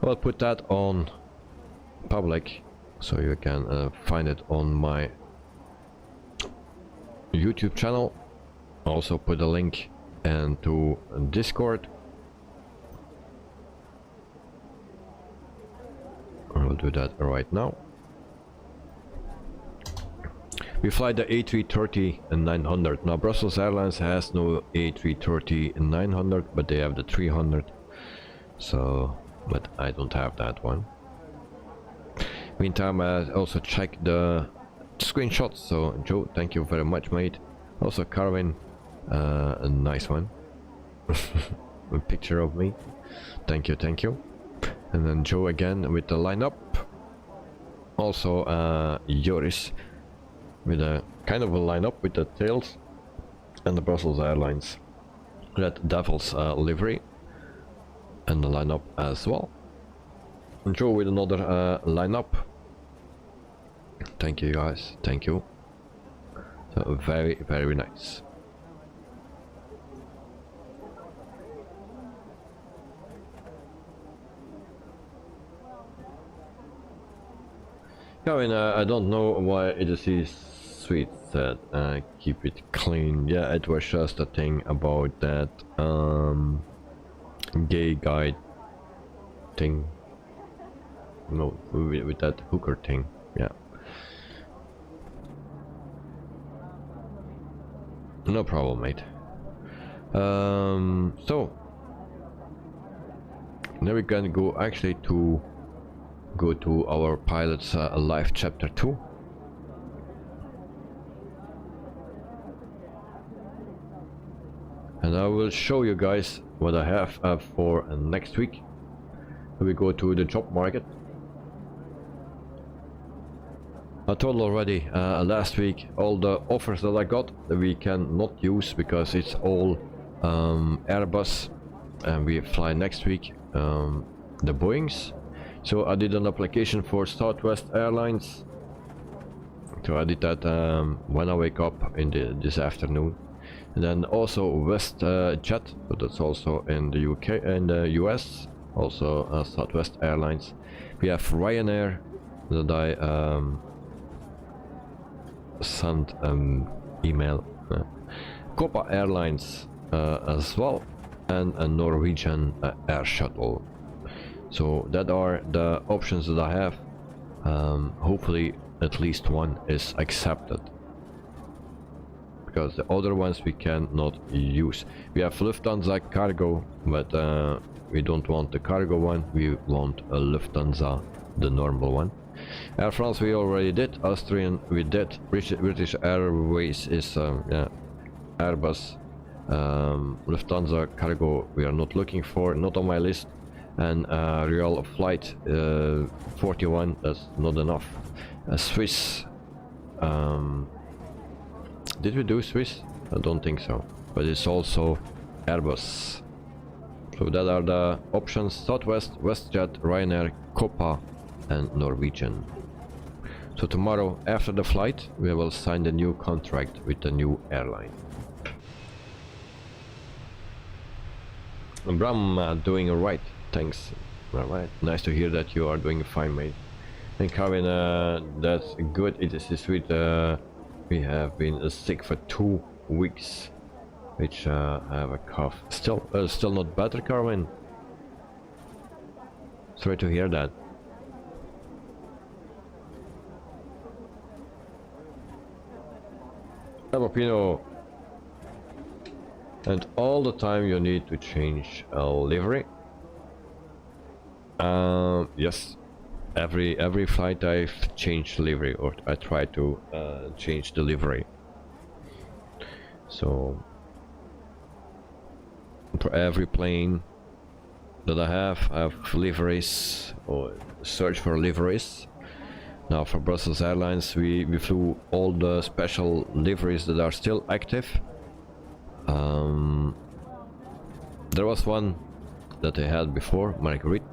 I will put that on public, so you can find it on my YouTube channel. Also put a link into Discord. I will do that right now. We fly the A330-900. Now Brussels Airlines has no A330-900, but they have the 300. So, but I don't have that one. Meantime, I also checked the screenshots. So Joe, thank you very much, mate. Also Carvin, a nice one. A picture of me. Thank you, thank you. And then Joe again with the lineup. Also Joris with a kind of a lineup with the tails and the Brussels Airlines Red Devils livery and the lineup as well. And Joe with another lineup. Thank you guys, thank you. So very, very nice. I mean, I don't know why it is sweet that keep it clean. Yeah, it was just a thing about that gay guy thing. No, with that hooker thing. Yeah. No problem, mate. So now we're gonna go actually to go to our pilot's life chapter 2. and I will show you guys what I have for next week. We go to the job market. I told already last week all the offers that I got that we cannot use because it's all Airbus, and we fly next week the Boeings. So I did an application for Southwest Airlines. So I did that when I wake up in this afternoon. And then also WestJet, but that's also in the UK and the US. Also Southwest Airlines. We have Ryanair that I sent email. Copa Airlines as well, and a Norwegian air shuttle. So that are the options that I have. Hopefully at least one is accepted, because the other ones we cannot use. We have Lufthansa cargo, but we don't want the cargo one, we want a Lufthansa, the normal one. Air France we already did, Austrian we did, British Airways is yeah, Airbus. Lufthansa cargo we are not looking for, not on my list. And Real Flight 41, that's not enough. Swiss, did we do Swiss? I don't think so, but it's also Airbus. So that are the options: Southwest, WestJet, Ryanair, Copa and Norwegian. So tomorrow after the flight we will sign the new contract with the new airline. Bram, doing alright, thanks. Alright, nice to hear that you are doing fine, mate. And Kevin, that's good. It is sweet. We have been sick for 2 weeks, which I have a cough. Still not better, Carwin. Sorry to hear that. Filipino. And all the time you need to change a livery. Yes. Every flight I've changed livery, or I try to change the livery. So for every plane that I have liveries, or search for liveries. Now for Brussels Airlines we flew all the special liveries that are still active. There was one that I had before, Marguerite,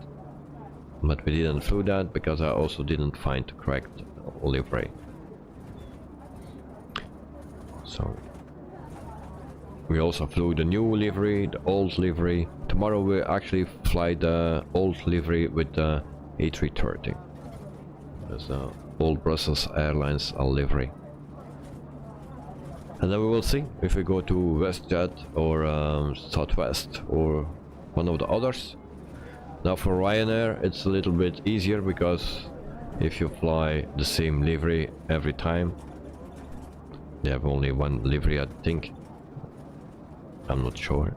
but we didn't flew that because I also didn't find the correct livery. So we also flew the new livery, the old livery. Tomorrow we actually fly the old livery with the A330. That's the old Brussels Airlines livery. And then we will see if we go to WestJet or Southwest or one of the others. Now for Ryanair it's a little bit easier, because if you fly the same livery every time, they have only one livery, I think. I'm not sure.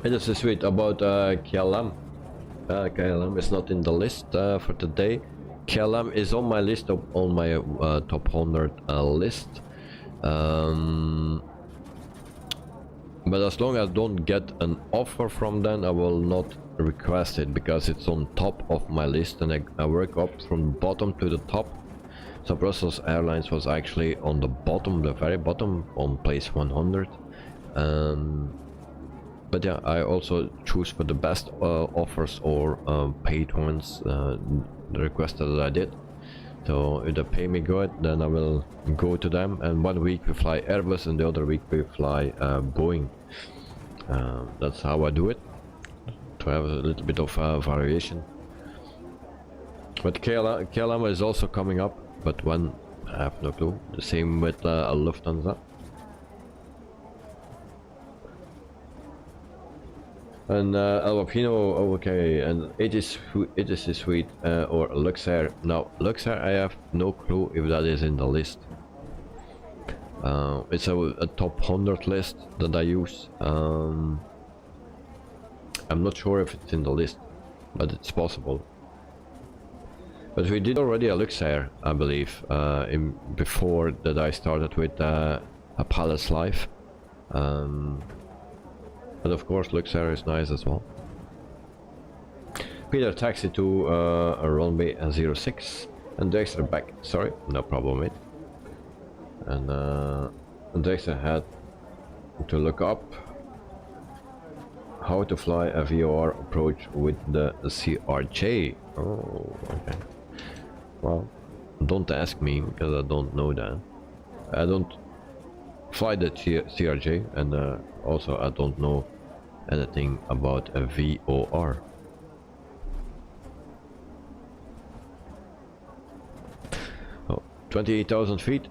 It is sweet about KLM. KLM is not in the list for today. KLM is on my list, on my top 100 list. But as long as I don't get an offer from them, I will not request it, because it's on top of my list and I work up from bottom to the top. So Brussels Airlines was actually on the bottom, the very bottom, on place 100. But yeah, I also choose for the best offers or paid ones, the request that I did. So if they pay me good, then I will go to them, and 1 week we fly Airbus and the other week we fly Boeing. That's how I do it, to have a little bit of variation. But KLM is also coming up, but when, I have no clue. The same with Lufthansa. And Alpino, okay, and it is sweet, or Luxair. Now Luxair, I have no clue if that is in the list. It's a top 100 list that I use. I'm not sure if it's in the list, but it's possible. But we did already a Luxair, I believe, before that I started with a Palace Life. But of course Luxair is nice as well. Peter taxi to runway 06 and Dexter back. Sorry, no problem mate. And Dexter had to look up how to fly a VOR approach with the CRJ. Oh, okay. Well, don't ask me because I don't know that. I don't fly the CRJ, and also I don't know anything about a VOR. Oh, 28,000 feet.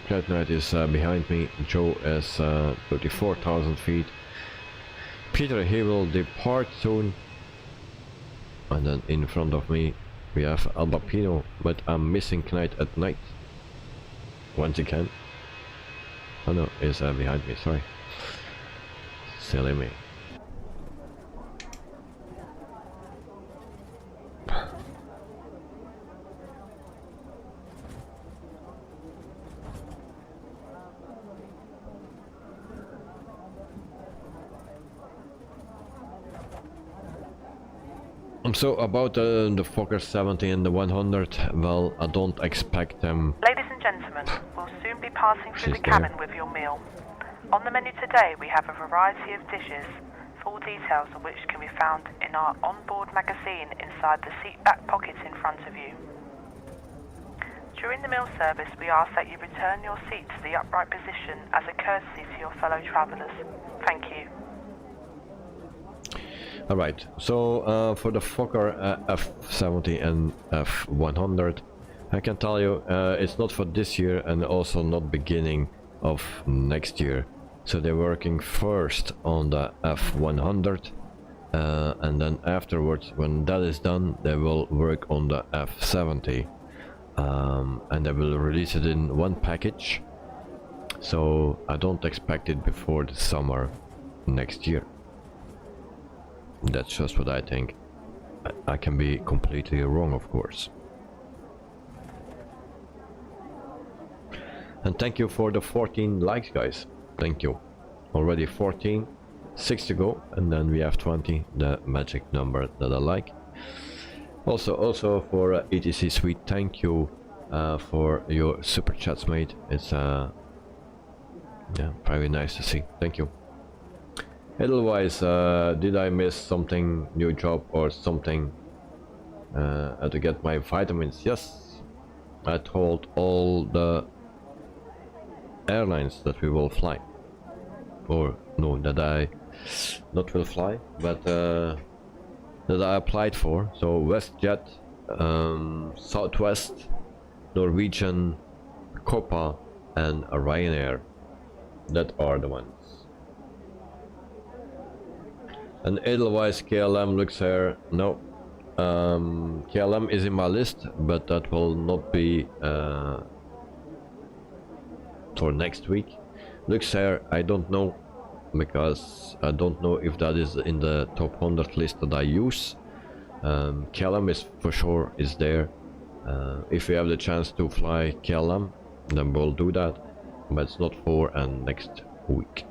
QUADRANT is behind me. Joe is 34,000 feet. Peter, he will depart soon. And then in front of me we have Albapino, but I'm missing Knight at night. Once again. Oh no, is behind me, sorry. Silly me. So about the Fokker 70 and the 100, well, I don't expect them. Ladies and gentlemen, we'll soon be passing through the cabin with your meal. On the menu today we have a variety of dishes, full details of which can be found in our onboard magazine inside the seat back pocket in front of you. During the meal service we ask that you return your seat to the upright position as a courtesy to your fellow travellers. Thank you. Alright, so for the Fokker F70 and F100, I can tell you it's not for this year and also not beginning of next year. So they're working first on the F100 and then afterwards, when that is done, they will work on the F70 and they will release it in one package. So I don't expect it before the summer next year. That's just what I think. I can be completely wrong, of course. And thank you for the 14 likes, guys. Thank you. Already 14, 6 to go, and then we have 20, the magic number that I like. Also for ETC Sweet, thank you for your super chats, mate. It's yeah, very nice to see. Thank you. Otherwise, did I miss something, new job or something to get my vitamins? Yes, I told all the airlines that we will fly, or no, that I not will fly, but that I applied for. So WestJet, Southwest, Norwegian, Copa and Ryanair, that are the ones. And Edelweiss, KLM, Luxair, no. KLM is in my list, but that will not be for next week. Luxair, I don't know, because I don't know if that is in the top 100 list that I use. KLM is for sure is there. If we have the chance to fly KLM, then we'll do that, but it's not for next week.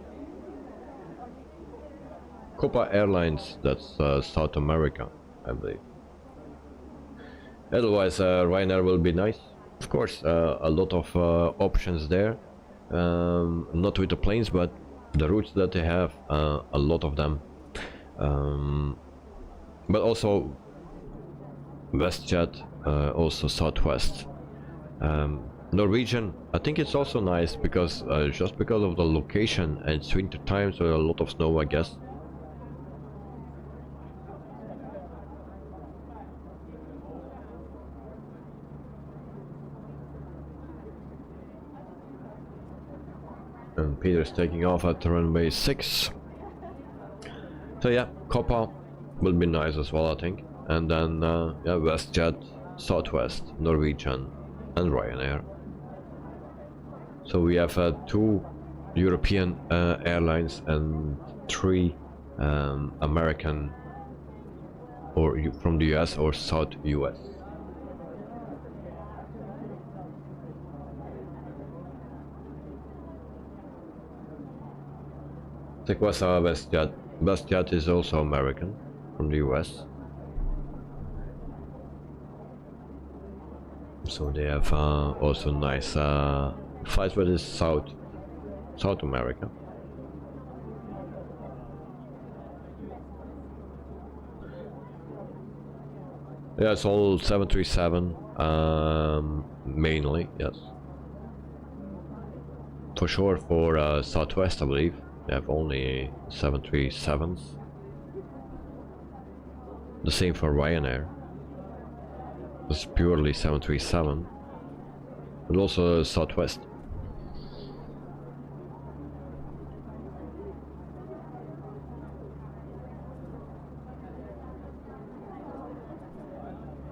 Copa Airlines, that's South America, I believe. Otherwise, Ryanair will be nice. Of course, a lot of options there. Not with the planes, but the routes that they have, a lot of them. But also WestJet, also Southwest. Norwegian, I think it's also nice because just because of the location, and it's winter time, so a lot of snow, I guess. And Peter's taking off at runway 6. So yeah, Copa will be nice as well, I think. And then yeah, WestJet, Southwest, Norwegian and Ryanair. So we have 2 European airlines and 3 American or from the US or South US. Sequasa WestJet. WestJet is also American from the US. So they have also nice flights with this South America. Yeah, it's all 737 mainly, yes. For sure for Southwest, I believe they have only 737s. The same for Ryanair. It's purely 737, but also Southwest.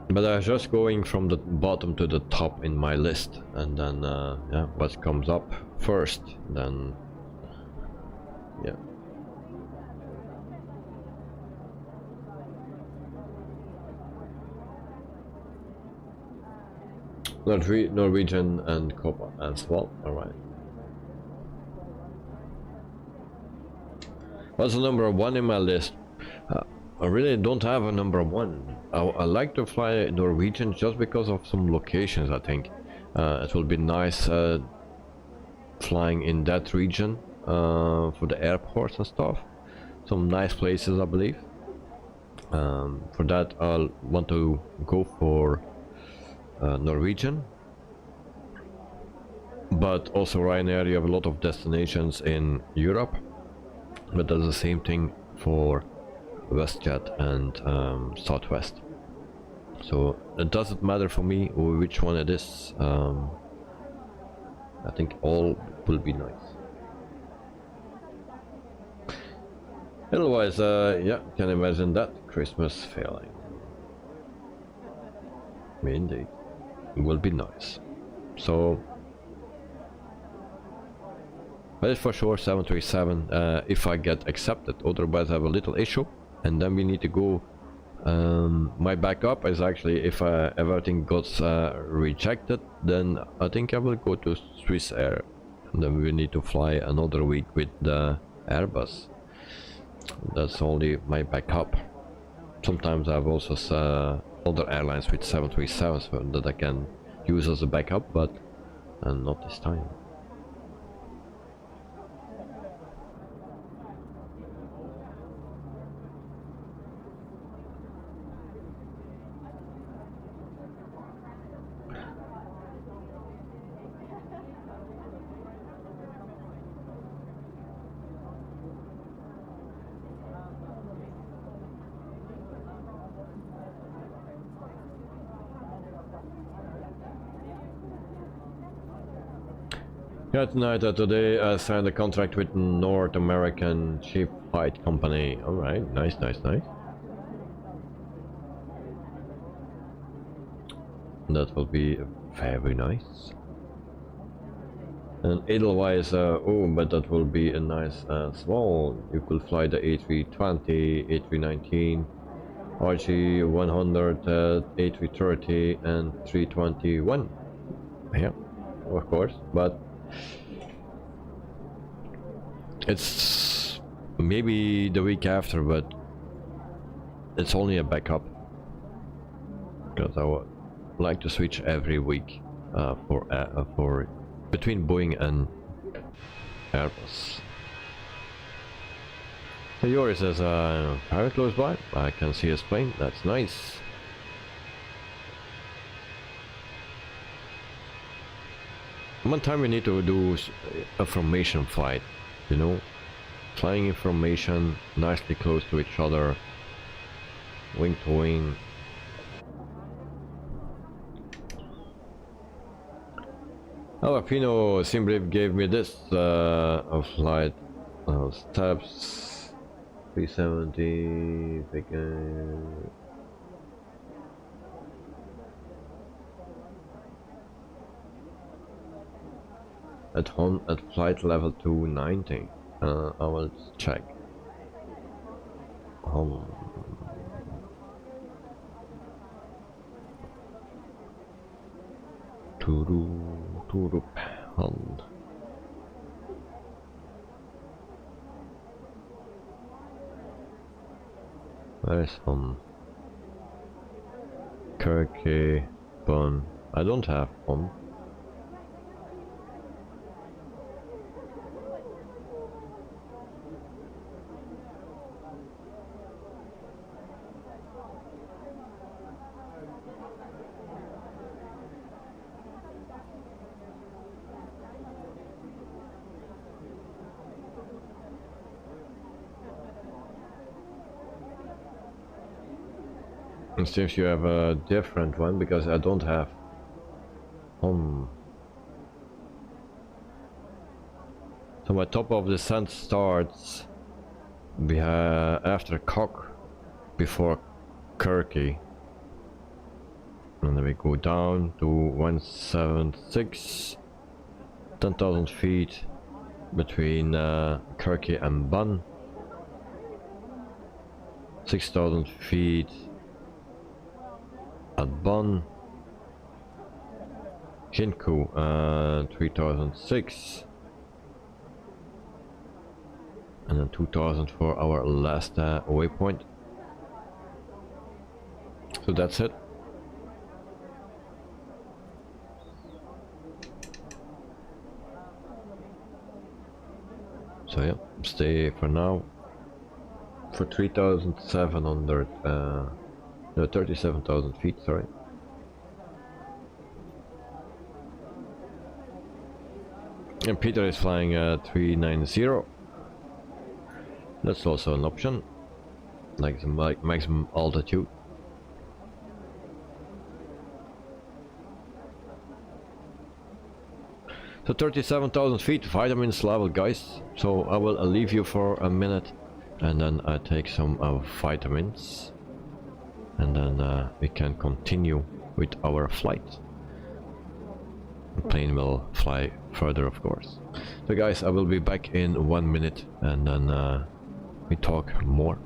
But I'm just going from the bottom to the top in my list, and then yeah, what comes up first, then yeah. Norwegian and Copa as well. All right. What's the number 1 in my list? I really don't have a number 1. I like to fly Norwegian just because of some locations. I think it will be nice flying in that region for the airports and stuff. Some nice places, I believe. For that, I'll want to go for Norwegian. But also Ryanair, you have a lot of destinations in Europe. But that's the same thing for WestJet and Southwest. So it doesn't matter for me which one it is. I think all will be nice. Otherwise, yeah, can imagine that Christmas failing. Indeed, it will be nice. So, but it's for sure 737 if I get accepted. Otherwise, I have a little issue, and then we need to go. My backup is actually if everything gets rejected, then I think I will go to Swiss Air, and then we need to fly another week with the Airbus. That's only my backup. Sometimes I have also other airlines with 737s so that I can use as a backup, but not this time. Yeah, tonight today I signed a contract with North American Cheap Fight Company. Alright, nice. That will be very nice. And Edelweiss, oh, but that will be a nice small. You could fly the A320, A319, RG100, A330 and 321. Yeah, of course, but it's maybe the week after, but it's only a backup because I would like to switch every week for between Boeing and Airbus. So yours is very close by. I can see his plane. That's nice. One time we need to do a formation flight, you know, flying in formation nicely close to each other, wing to wing. Alapino Simbrief gave me this flight steps 370 at home at flight level 290. I will check. Home. Turu home. Where is home? Kirky, Bonn. I don't have home. It seems you have a different one because I don't have home. So my top of the sun starts after cock before Kirky, and then we go down to 176, 10,000 feet between Kirky and Bonn, 6,000 feet at Bonn, Hinku 3006, and then 2000 for our last waypoint. So that's it. So yeah, stay for now for 3,700 no, 37,000 feet, sorry. And Peter is flying 390. That's also an option, like the maximum altitude. So 37,000 feet, vitamins level, guys. So I will leave you for a minute, and then I take some vitamins. And then we can continue with our flight. The plane will fly further, of course. So guys, I will be back in 1 minute, and then we talk more.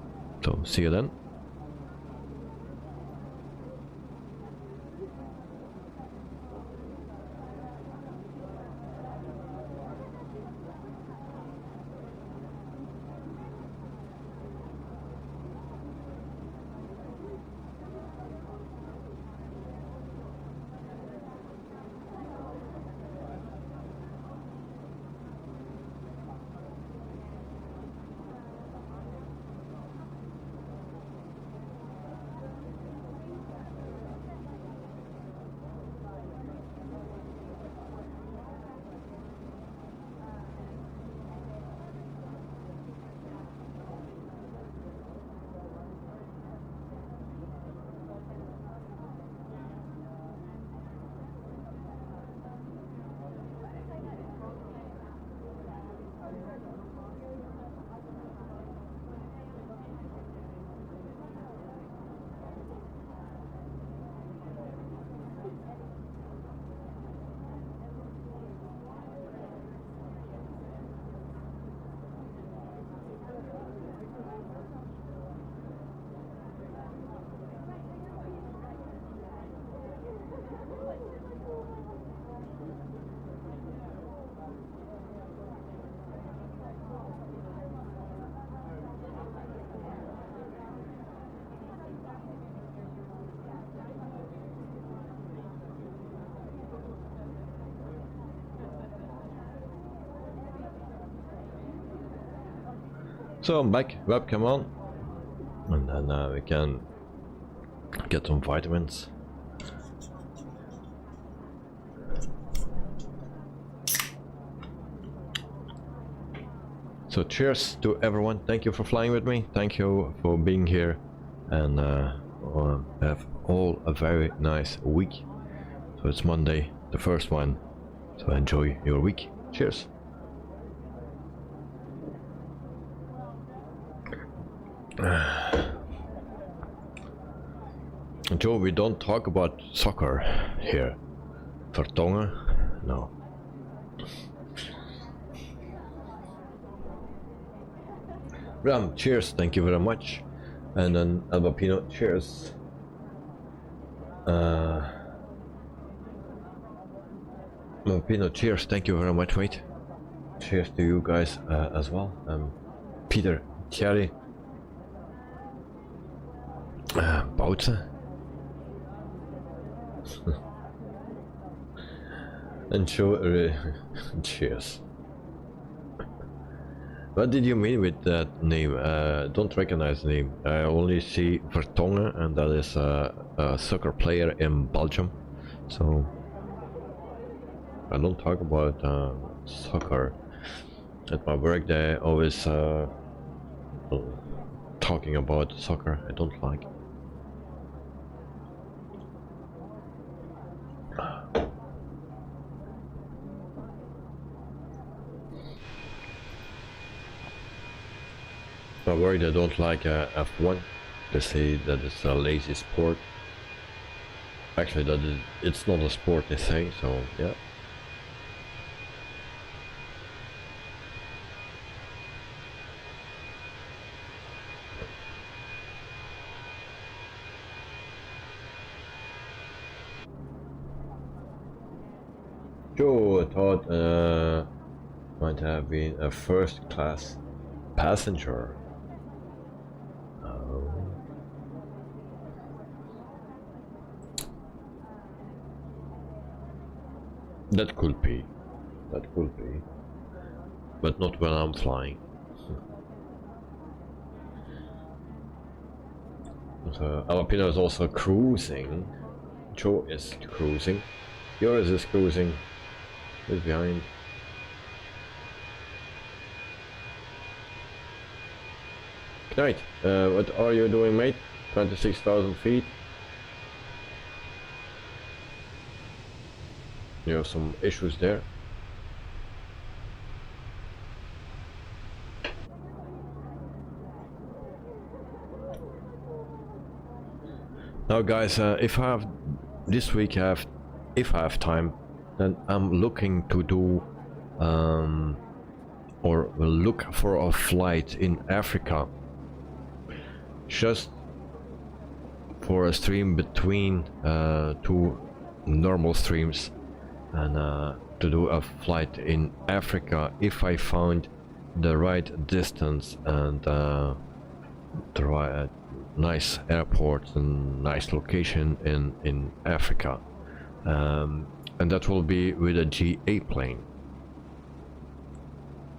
So see you then. So I'm back, webcam on, and then we can get some vitamins. So cheers to everyone, thank you for flying with me, thank you for being here, and have all a very nice week. So it's Monday, the first one, so enjoy your week, cheers. Joe, we don't talk about soccer here. Vertongen? No. Ram, cheers, thank you very much. And then Albapino, cheers. Albapino, cheers, thank you very much, mate. Cheers to you guys as well. Peter, Thierry, Boutsen, and cheers. What did you mean with that name? Don't recognize the name. I only see Vertongen, and that is a soccer player in Belgium. So I don't talk about soccer. At my work, they always talking about soccer. I don't like. My work, they don't like F1. They say that it's a lazy sport. Actually, it's not a sport, they say. So yeah. Joe thought might have been a first class passenger. That could be. That could be. But not when I'm flying. So Alpino is also cruising. Joe is cruising. Yours is cruising. Who's behind? Knight, what are you doing, mate? 26,000 feet. You have some issues there. Now guys, if I have this week, if I have time, then I'm looking to do or will look for a flight in Africa, just for a stream between two normal streams, and to do a flight in Africa if I found the right distance and the right nice airport and nice location in Africa, and that will be with a GA plane.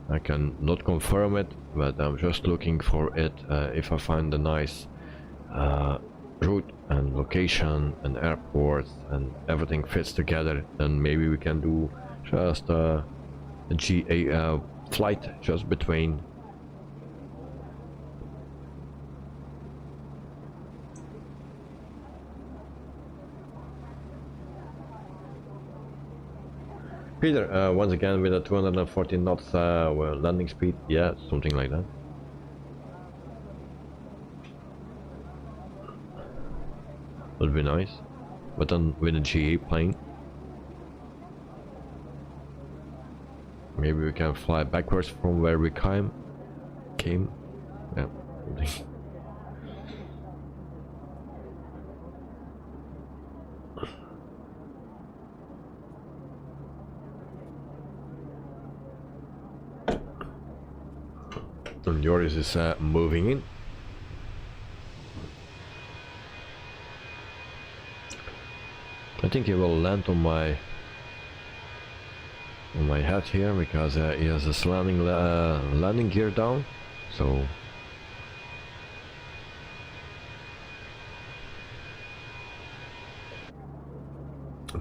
I can not confirm it, but I'm just looking for it. If I find a nice route and location and airport and everything fits together, then maybe we can do just a GA flight just between. Peter, once again with a 240 knots landing speed, yeah, something like that. Would be nice, but then with a GA plane, maybe we can fly backwards from where we came. Yeah. And yours is moving in. I think he will land on my head here because he has a landing gear down. So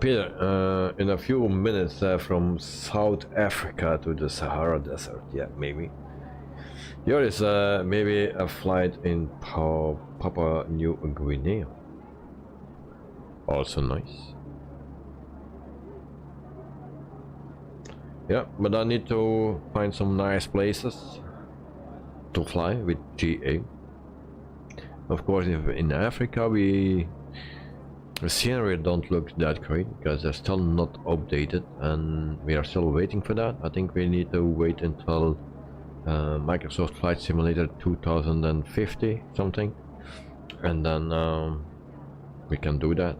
Peter, in a few minutes from South Africa to the Sahara Desert. Yeah, maybe. Here is maybe a flight in Papua New Guinea. Also nice. Yeah, but I need to find some nice places to fly with GA. Of course, if in Africa the scenery don't look that great because they're still not updated, and we are still waiting for that. I think we need to wait until Microsoft Flight Simulator 2050 something, and then we can do that.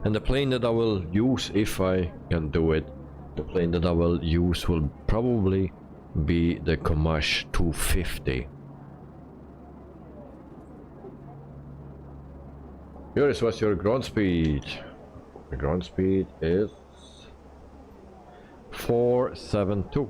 And the plane that I will use, if I can do it, the plane that I will use will probably be the Comash 250. Here is what's your ground speed. The ground speed is 472.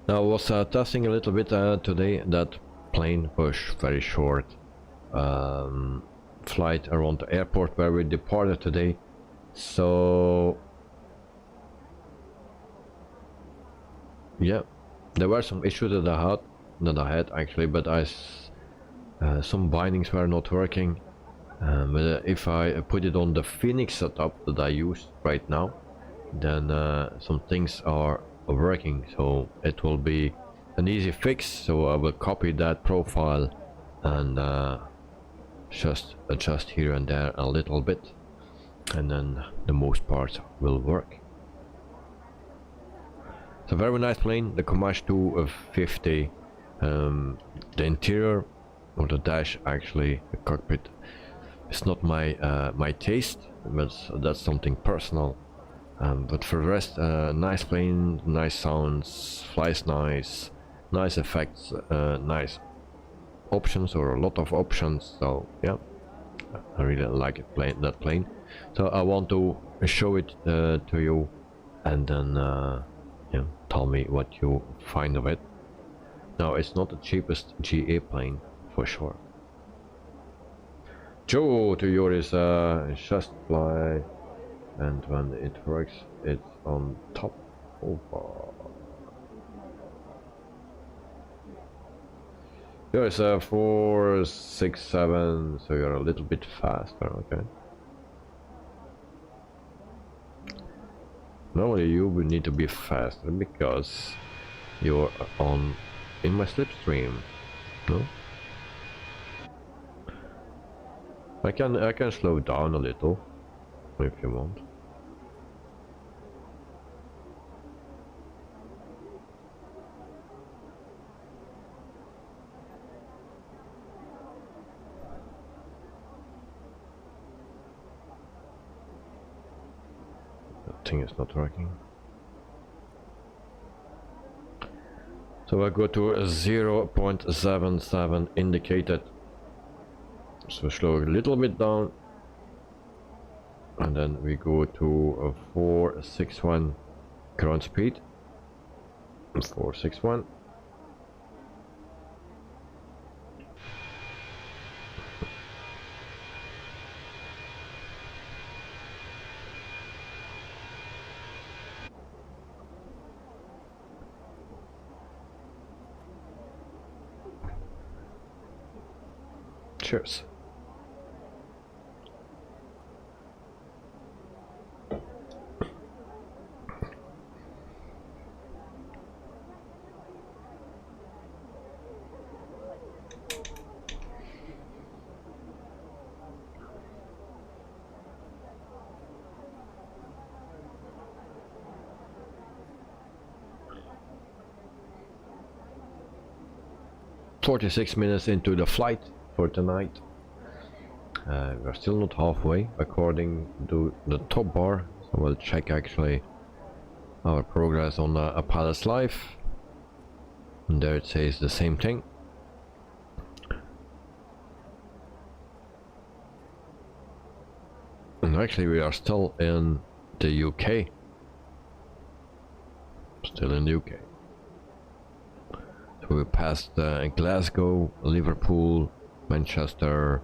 Now I was testing a little bit today. That plane was very short flight around the airport where we departed today, so yeah, there were some issues that I had actually, but some bindings were not working, but if I put it on the FENIX setup that I use right now, then some things are working, so it will be an easy fix. So I will copy that profile and just adjust here and there a little bit, and then the most parts will work. It's a very nice plane, the Comash 250. The interior of the dash, actually the cockpit, is not my taste, but that's something personal. But for the rest, nice plane, nice sounds, flies nice, nice effects, nice options, or a lot of options. So yeah, I really like it, that plane. So I want to show it to you, and then yeah, tell me what you find of it. Now it's not the cheapest GA plane for sure. Joe to yours is just fly. And when it works, it's on top. There's a 467, so you're a little bit faster, okay. Normally you would need to be faster because you're in my slipstream, no? I can slow down a little if you want. Thing is not working. So I go to a 0.77 indicated. So slow a little bit down, and then we go to a 461 ground speed. 461. Cheers. "46 minutes into the flight for tonight. We're still not halfway according to the top bar, so we'll check actually our progress on a Palace Life, and there it says the same thing. And actually we are still in the UK. Still in the UK. So we passed Glasgow, Liverpool, Manchester,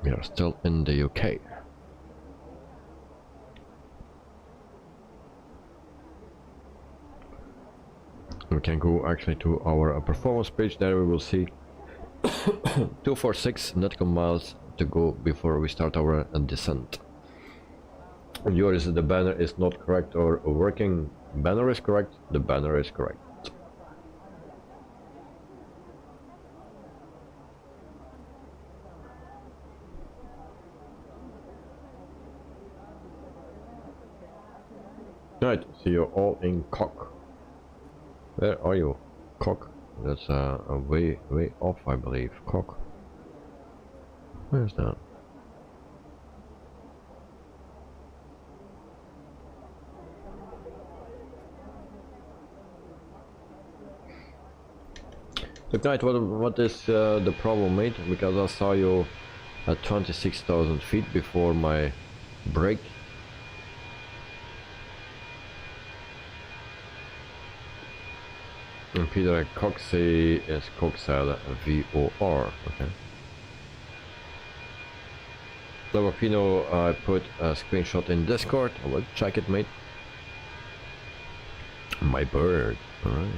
We are still in the UK. We can go actually to our performance page. There we will see 246 nautical miles to go before we start our descent. Yours, the banner is not correct or working. Banner is correct. The banner is correct. Right, so you're all in cock. Where are you? Cock. That's a way off, I believe. Cock. Where's that? Good night. What is the problem, mate? Because I saw you at 26,000 feet before my break. And Peter Coxey is Coxel VOR. Okay. Lavapino, I put a screenshot in Discord. I will check it, mate. My bird. Alright.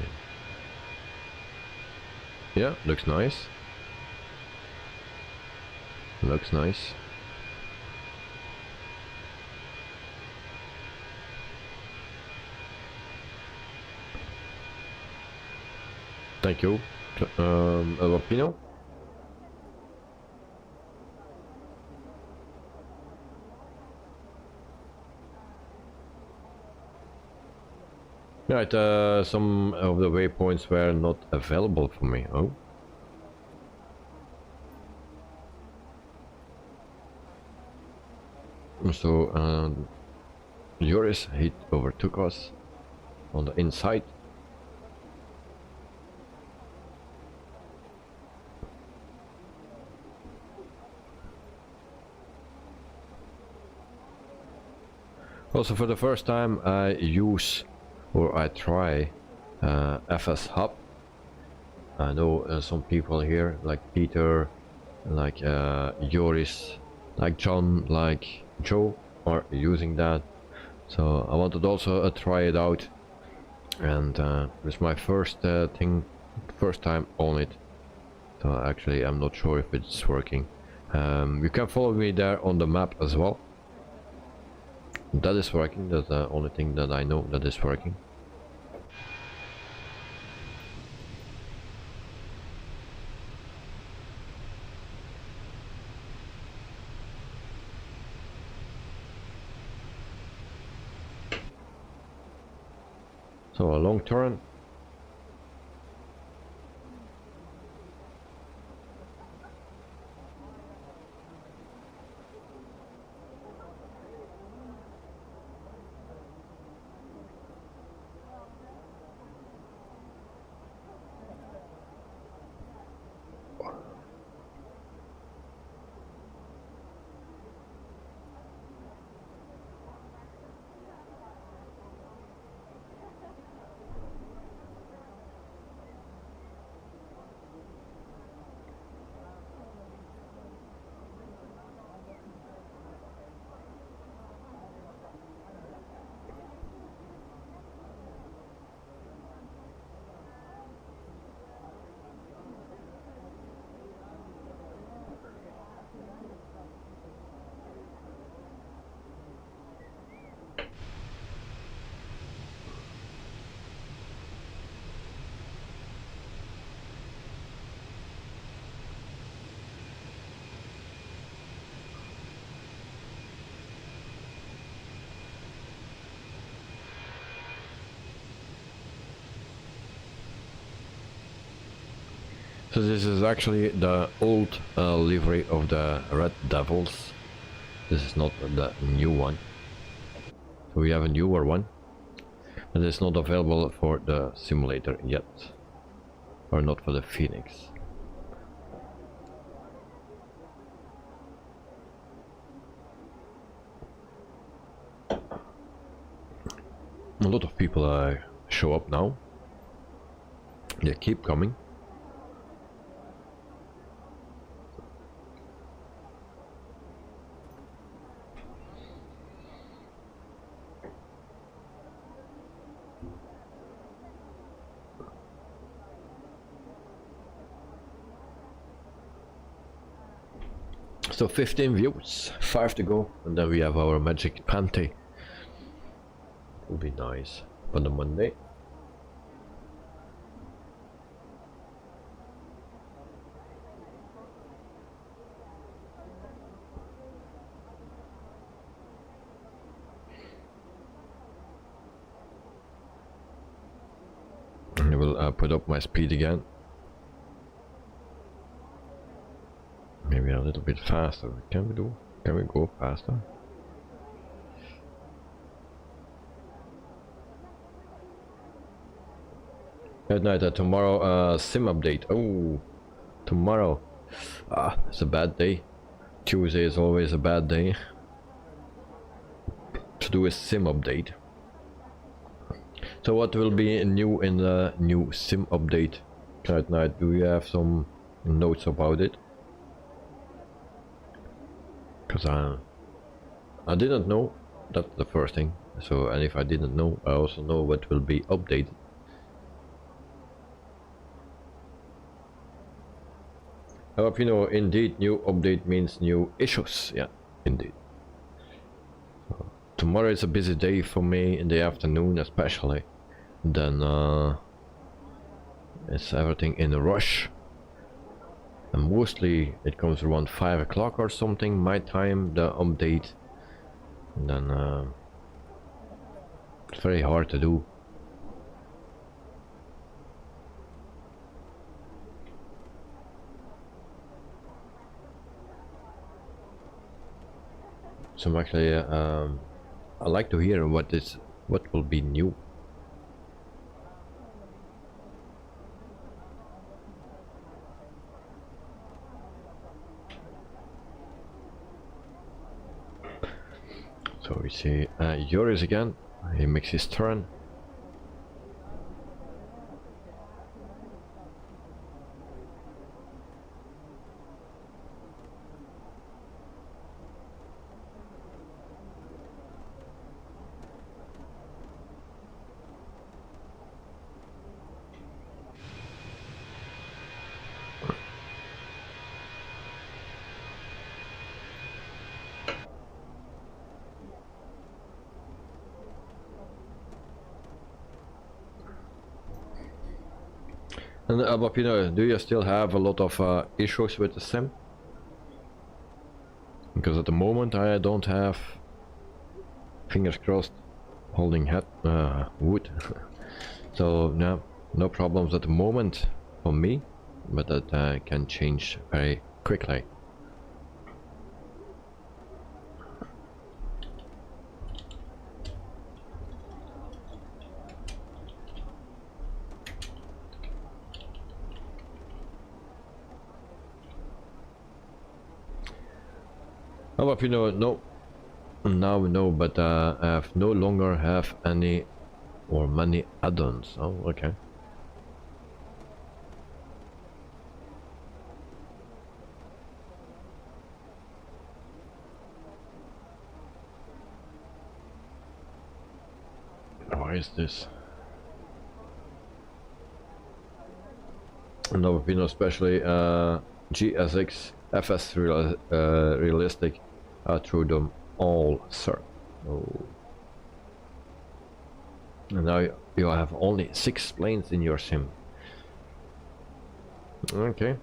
Yeah, looks nice. Looks nice. Thank you, Lavapino. Right, some of the waypoints were not available for me. Oh. So, Joris, he overtook us on the inside. Also, for the first time, I use or I try FS Hub. I know some people here, like Peter, like Joris, like John, like Joe, are using that. So I wanted also try it out, and it's my first first time on it. So actually, I'm not sure if it's working. You can follow me there on the map as well. That is working. That's the only thing that I know that is working. So a long turn. So this is actually the old livery of the Red Devils. This is not the new one. So we have a newer one, but it's not available for the simulator yet, or not for the Phoenix. A lot of people show up now. They keep coming. So 15 views, 5 to go, and then we have our magic Pante. Will be nice on the Monday. I will put up my speed again. Maybe a little bit faster. Can we go faster? Good night. Tomorrow sim update. Oh, tomorrow. It's a bad day. Tuesday is always a bad day to do a sim update. So what will be new in the new sim update? Good night. Do you have some notes about it? Because I didn't know. That's the first thing. So, and if I didn't know, I also know what will be updated. I hope you know, indeed, new update means new issues. Yeah, indeed. So, tomorrow is a busy day for me in the afternoon, especially. Then it's everything in a rush. And mostly it comes around 5 o'clock or something, my time, the update. And then it's very hard to do. So actually, I like to hear what will be new. So we see Joris again. He makes his turn. And but you know, do you still have a lot of issues with the sim? Because at the moment I don't have, fingers crossed, holding head wood. So no problems at the moment for me, but that can change very quickly. How about you know, no, but I have no longer have any or many add-ons. Oh, okay. Why is this? No, you know, especially GSX FS realistic. Through them all, sir. Oh. And now you have only 6 planes in your sim. Okay.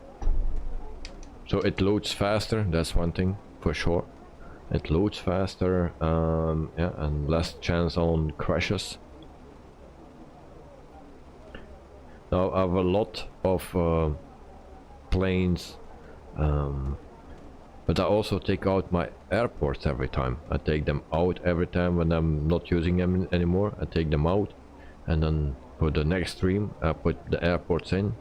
So it loads faster, that's one thing for sure. It loads faster, yeah, and less chance on crashes. Now I have a lot of planes, but I also take out my airports every time. I take them out every time when I'm not using them anymore. I take them out, and then for the next stream I put the airports in.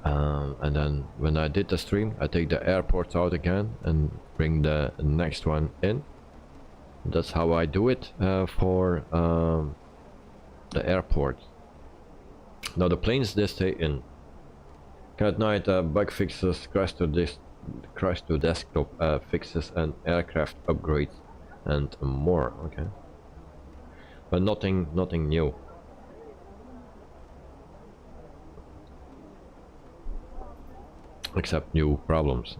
And then when I did the stream, I take the airports out again and bring the next one in. That's how I do it for the airport. Now the planes, they stay in. At night, bug fixes, crash to desktop fixes, and aircraft upgrades and more. Okay, but nothing new. Except new problems.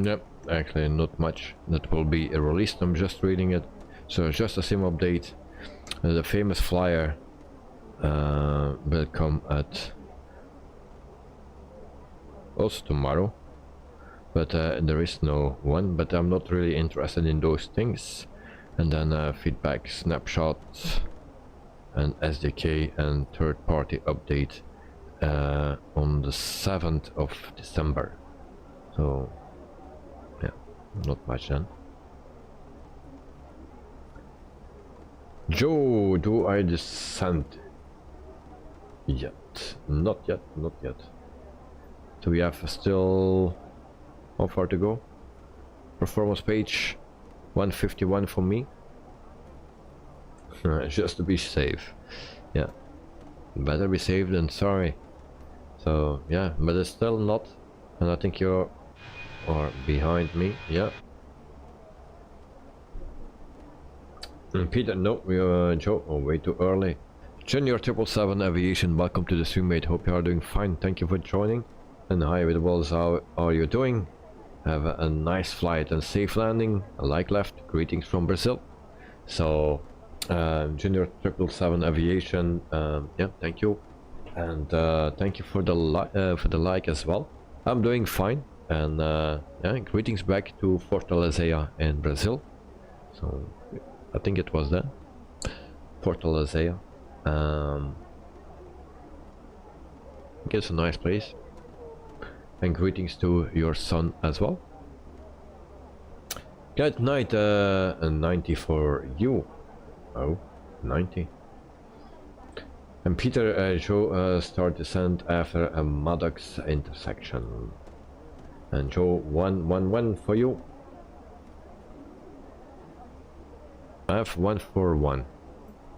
Yep, actually not much that will be released. I'm just reading it. So just a sim update. The famous flyer will come at also tomorrow, but there is no one. But I'm not really interested in those things. And then feedback, snapshots, and SDK and third-party update on the 7th of December. So yeah, not much then. Joe, do I descend yet? Not yet, not yet. So we have still how far to go? Performance page 151 for me. Just to be safe. Yeah, better be safe than sorry. So yeah, but it's still not, and I think you're behind me. Yeah. And Peter, no, we are Joe. Oh, way too early. Junior 777 Aviation, welcome to the stream, mate. Hope you are doing fine. Thank you for joining. And hi, Wittebols, how are you doing? Have a nice flight and safe landing. Like left. Greetings from Brazil. So, Junior 777 Aviation. Yeah, thank you, and thank you for the like as well. I'm doing fine, and yeah, greetings back to Fortaleza in Brazil. So, I think it was there, Fortaleza. It's a nice place. And greetings to your son as well. Good night, 90 for you. Oh, 90. And Peter, Joe start descent after a Maddox intersection. And Joe, 111 for you. I have 141.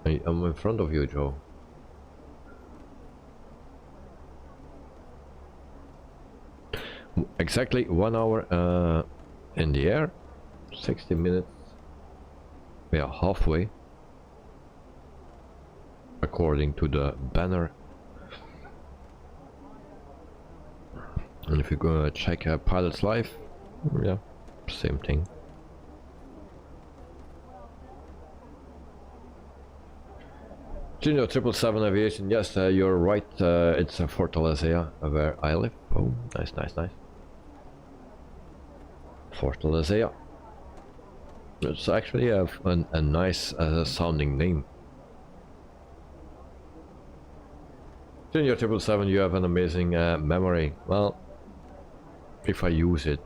I'm in front of you, Joe. Exactly 1 hour in the air, 60 minutes. We are halfway, according to the banner. And if you go check Pilot's Life, yeah, same thing. Junior 777 Aviation, yes, you're right, it's Fortaleza where I live. Oh, nice, nice, nice. Fortaleza. It's actually a nice sounding name. Junior 777, you have an amazing memory. Well, if I use it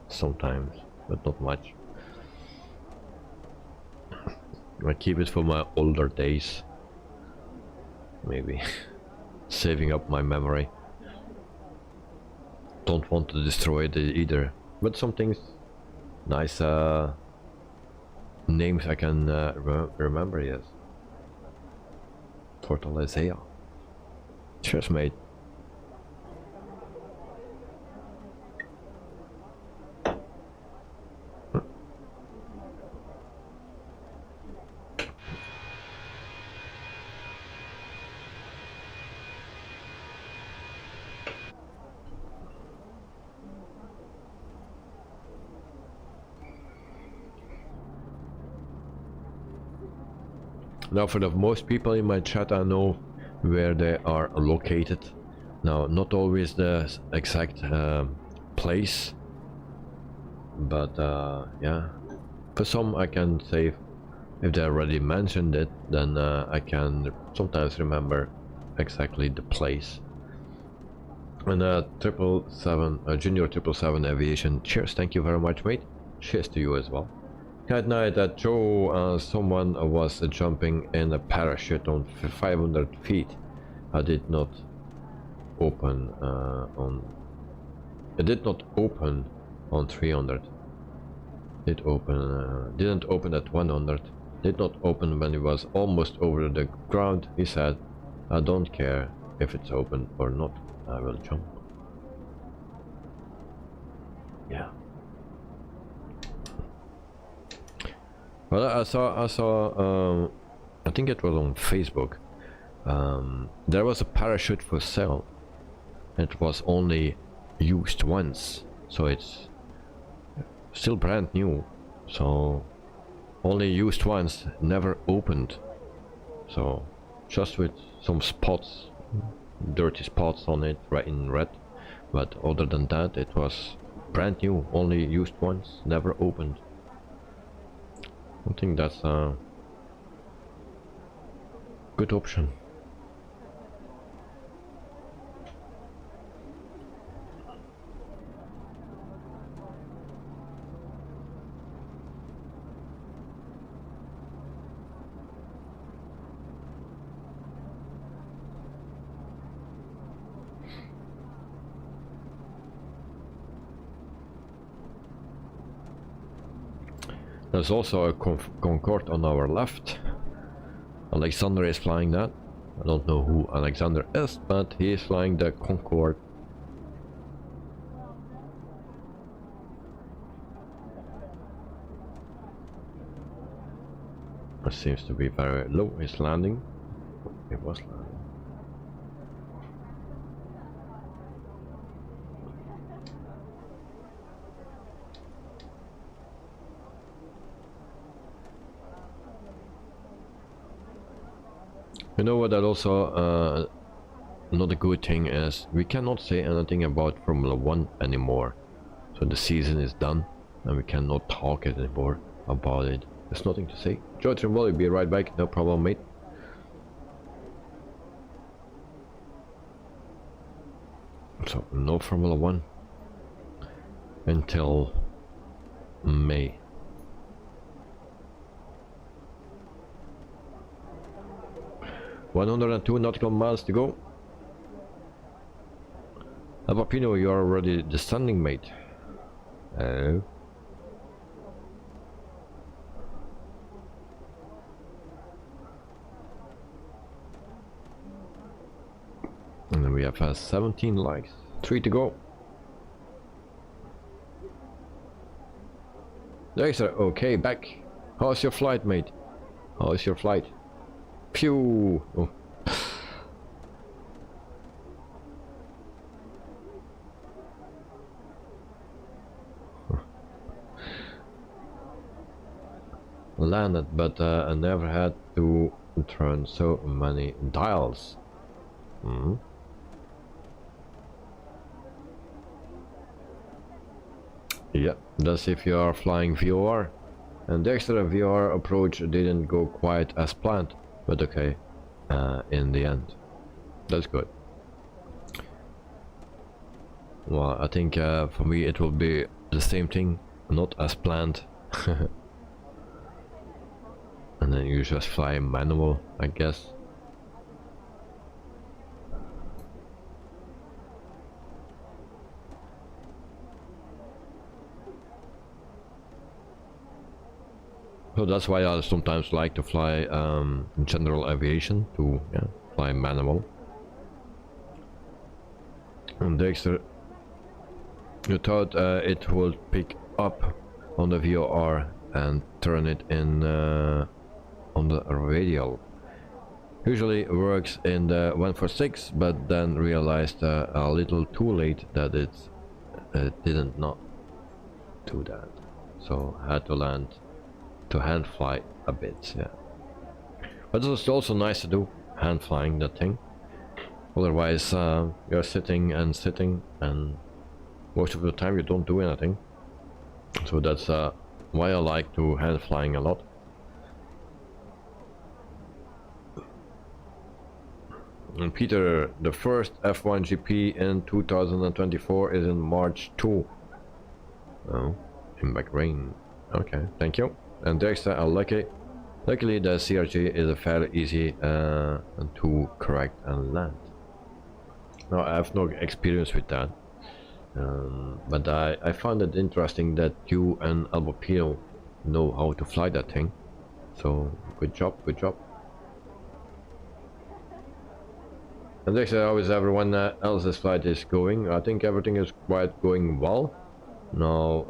sometimes, but not much. I keep it for my older days. Maybe saving up my memory. Don't want to destroy it either. But some things, nice names I can remember, yes. Fortaleza. Cheers, mate. Now, for the most people in my chat, I know where they are located. Now, not always the exact place, but yeah, for some I can say if they already mentioned it, then I can sometimes remember exactly the place. And Junior 777 Aviation, cheers, thank you very much, mate. Cheers to you as well. At night at Joe, someone was jumping in a parachute on 500 feet. I did not open it did not open on 300. It open didn't open at 100. Did not open when it was almost over the ground. He said, I don't care if it's open or not, I will jump. Yeah. Well, I saw I think it was on Facebook. There was a parachute for sale. It was only used once, so it's still brand new, so only used ones, never opened. So just with some spots, dirty spots on it, right in red, but other than that it was brand new, only used ones, never opened. I think that's a good option. There's also a Concorde on our left. Alexander is flying that. I don't know who Alexander is, but he is flying the Concorde. It seems to be very low. He's landing. It was landing. You know what, that also not a good thing is we cannot say anything about Formula 1 anymore. So the season is done and we cannot talk anymore about it. There's nothing to say. Joe will be right back, no problem, mate. So no Formula 1 until May. $102 nautical miles to go. Papino, you are already descending, mate. Oh. And then we have 17 likes. 3 to go. Dexter, okay, back. How's your flight, mate? How's your flight? Phew! Oh. Landed, but I never had to turn so many dials. Hmm. Yeah, that's if you are flying VOR. And the extra VOR approach didn't go quite as planned. But okay, in the end, that's good. Well, I think for me it will be the same thing, not as planned. And then you just fly manual, I guess. So that's why I sometimes like to fly general aviation, to fly manual. And Dexter, you thought it would pick up on the VOR and turn it in on the radial. Usually works in the 146, but then realized a little too late that it didn't not do that. So had to land to hand fly a bit, yeah. But it's also nice to do, hand flying that thing. Otherwise you're sitting and most of the time you don't do anything. So that's why I like to hand flying a lot. And Peter, the first F1 GP in 2024 is in March 2. Oh, in Bahrain. Okay, thank you. And Dexter, luckily the CRG is a fairly easy to correct and land. Now I have no experience with that, but I found it interesting that you and Albopino know how to fly that thing. So good job, good job. And Dexter, how is everyone else's flight is going? I think everything is quite going well. Now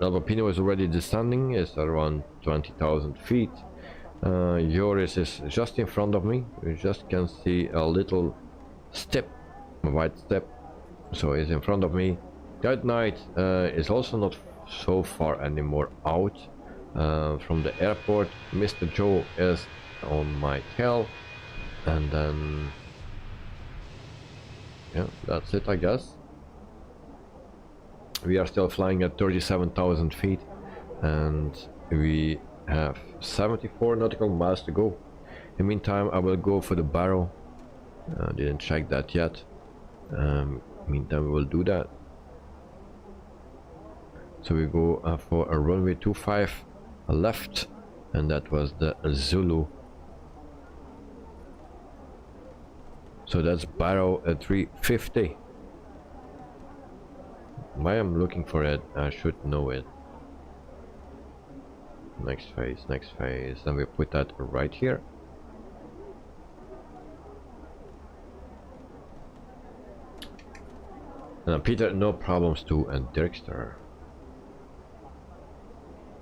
Albopino is already descending, it's around 20,000 feet. Joris is just in front of me. You just can see a little step, a white step. So he's in front of me. Guide Knight is also not so far anymore out from the airport. Mr. Joe is on my tail, and then yeah, that's it, I guess. We are still flying at 37,000 feet, and we have 74 nautical miles to go. In the meantime, I will go for the barrel. Didn't check that yet. Meantime, we will do that. So we go for a runway 25 left, and that was the Zulu. So that's barrel 350. Why I'm looking for it, I should know it. Next phase, and we put that right here. Peter, no problems to Dirkster.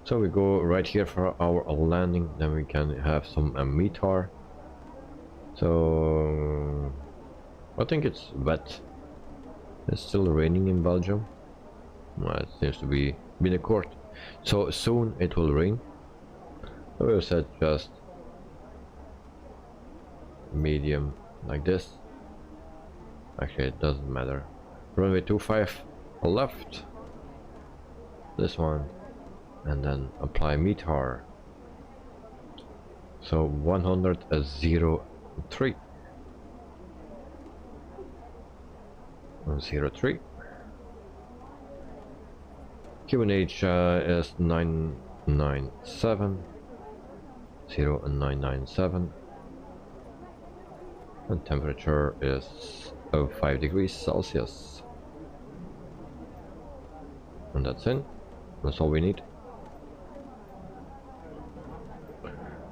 So we go right here for our landing, then we can have some METAR. So I think it's wet. It's still raining in Belgium. Well, it seems to be been a court. So soon it will rain. I will set just medium like this. Actually, it doesn't matter. Runway 25 left. This one. And then apply METAR. So 100.03. 03. QNH is 997. 0997. And temperature is 5 degrees Celsius. And that's it. That's all we need.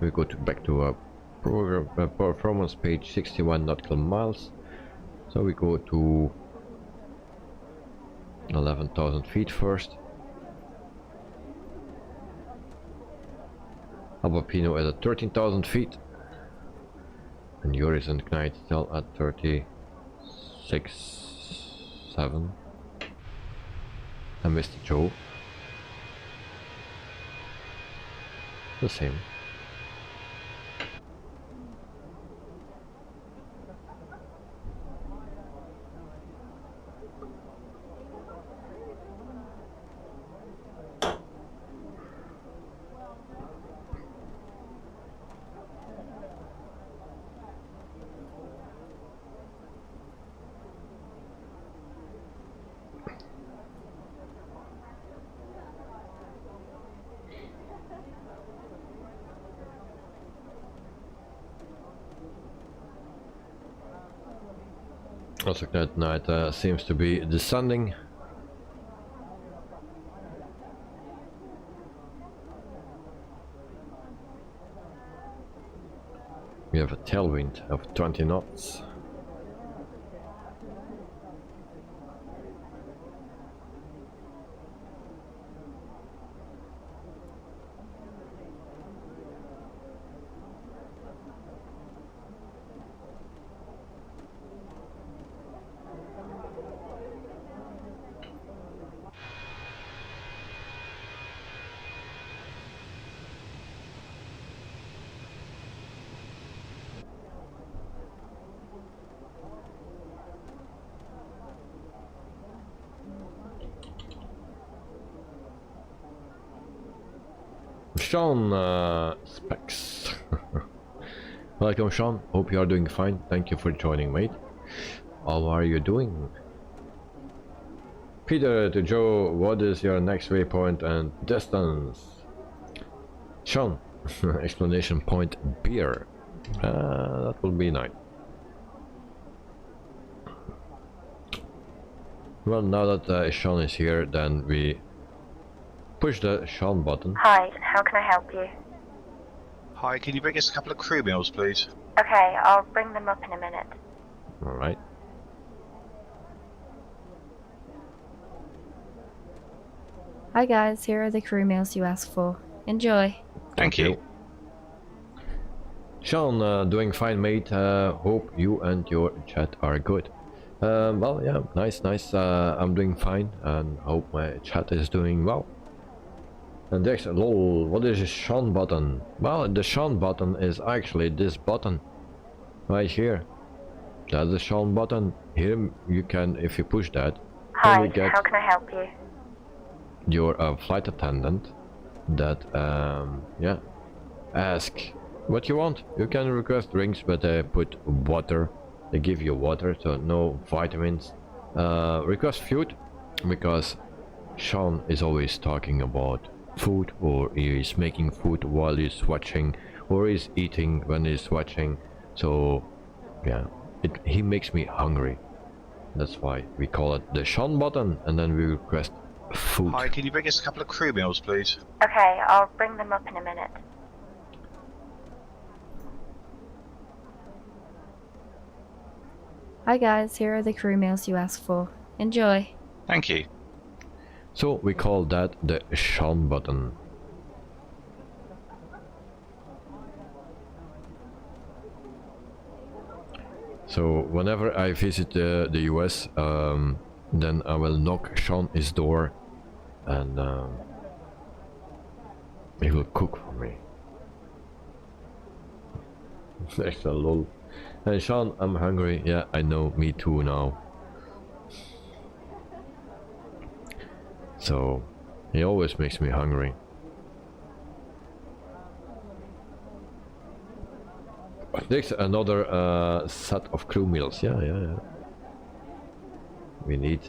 We go back to our program performance page, 61 nautical miles. So we go to 11,000 feet first. Abapino is at 13,000 feet. And Joris and Knight still at 36.7. And Mr. Joe, the same. Also, that night seems to be descending. We have a tailwind of 20 knots. Sean Specs. Welcome, Sean. Hope you are doing fine. Thank you for joining, mate. How are you doing? Peter to Joe, what is your next waypoint and distance? Sean, explanation point beer. That will be nice. Well, now that Sean is here, then we push the Sean button. Hi, how can I help you? Hi, can you bring us a couple of crew meals, please? Okay, I'll bring them up in a minute. Alright. Hi guys, here are the crew meals you asked for. Enjoy. Thank you. Sean, doing fine, mate. Hope you and your chat are good. Well, yeah, nice. I'm doing fine, and hope my chat is doing well. And there's a lol, what is a Sean button? Well, the Sean button is actually this button right here. That's the Sean button. Here you can, if you push that, Hi, you get how can I help you? your flight attendant that yeah, ask what you want. You can request drinks, but they put water. They give you water, so no vitamins. Request food, because Sean is always talking about food, or he is making food while he's watching, or he's eating when he's watching. So yeah, he makes me hungry. That's why we call it the Sean button, and then we request food. Hi, can you bring us a couple of crew meals, please? Okay, I'll bring them up in a minute. Hi guys, here are the crew meals you asked for. Enjoy. Thank you. So we call that the Sean button. So whenever I visit the US, then I will knock Sean his door, and he will cook for me. Echt a lol. Hey Sean, I'm hungry. Yeah, I know, me too now. So he always makes me hungry. There's another set of crew meals. Yeah. We need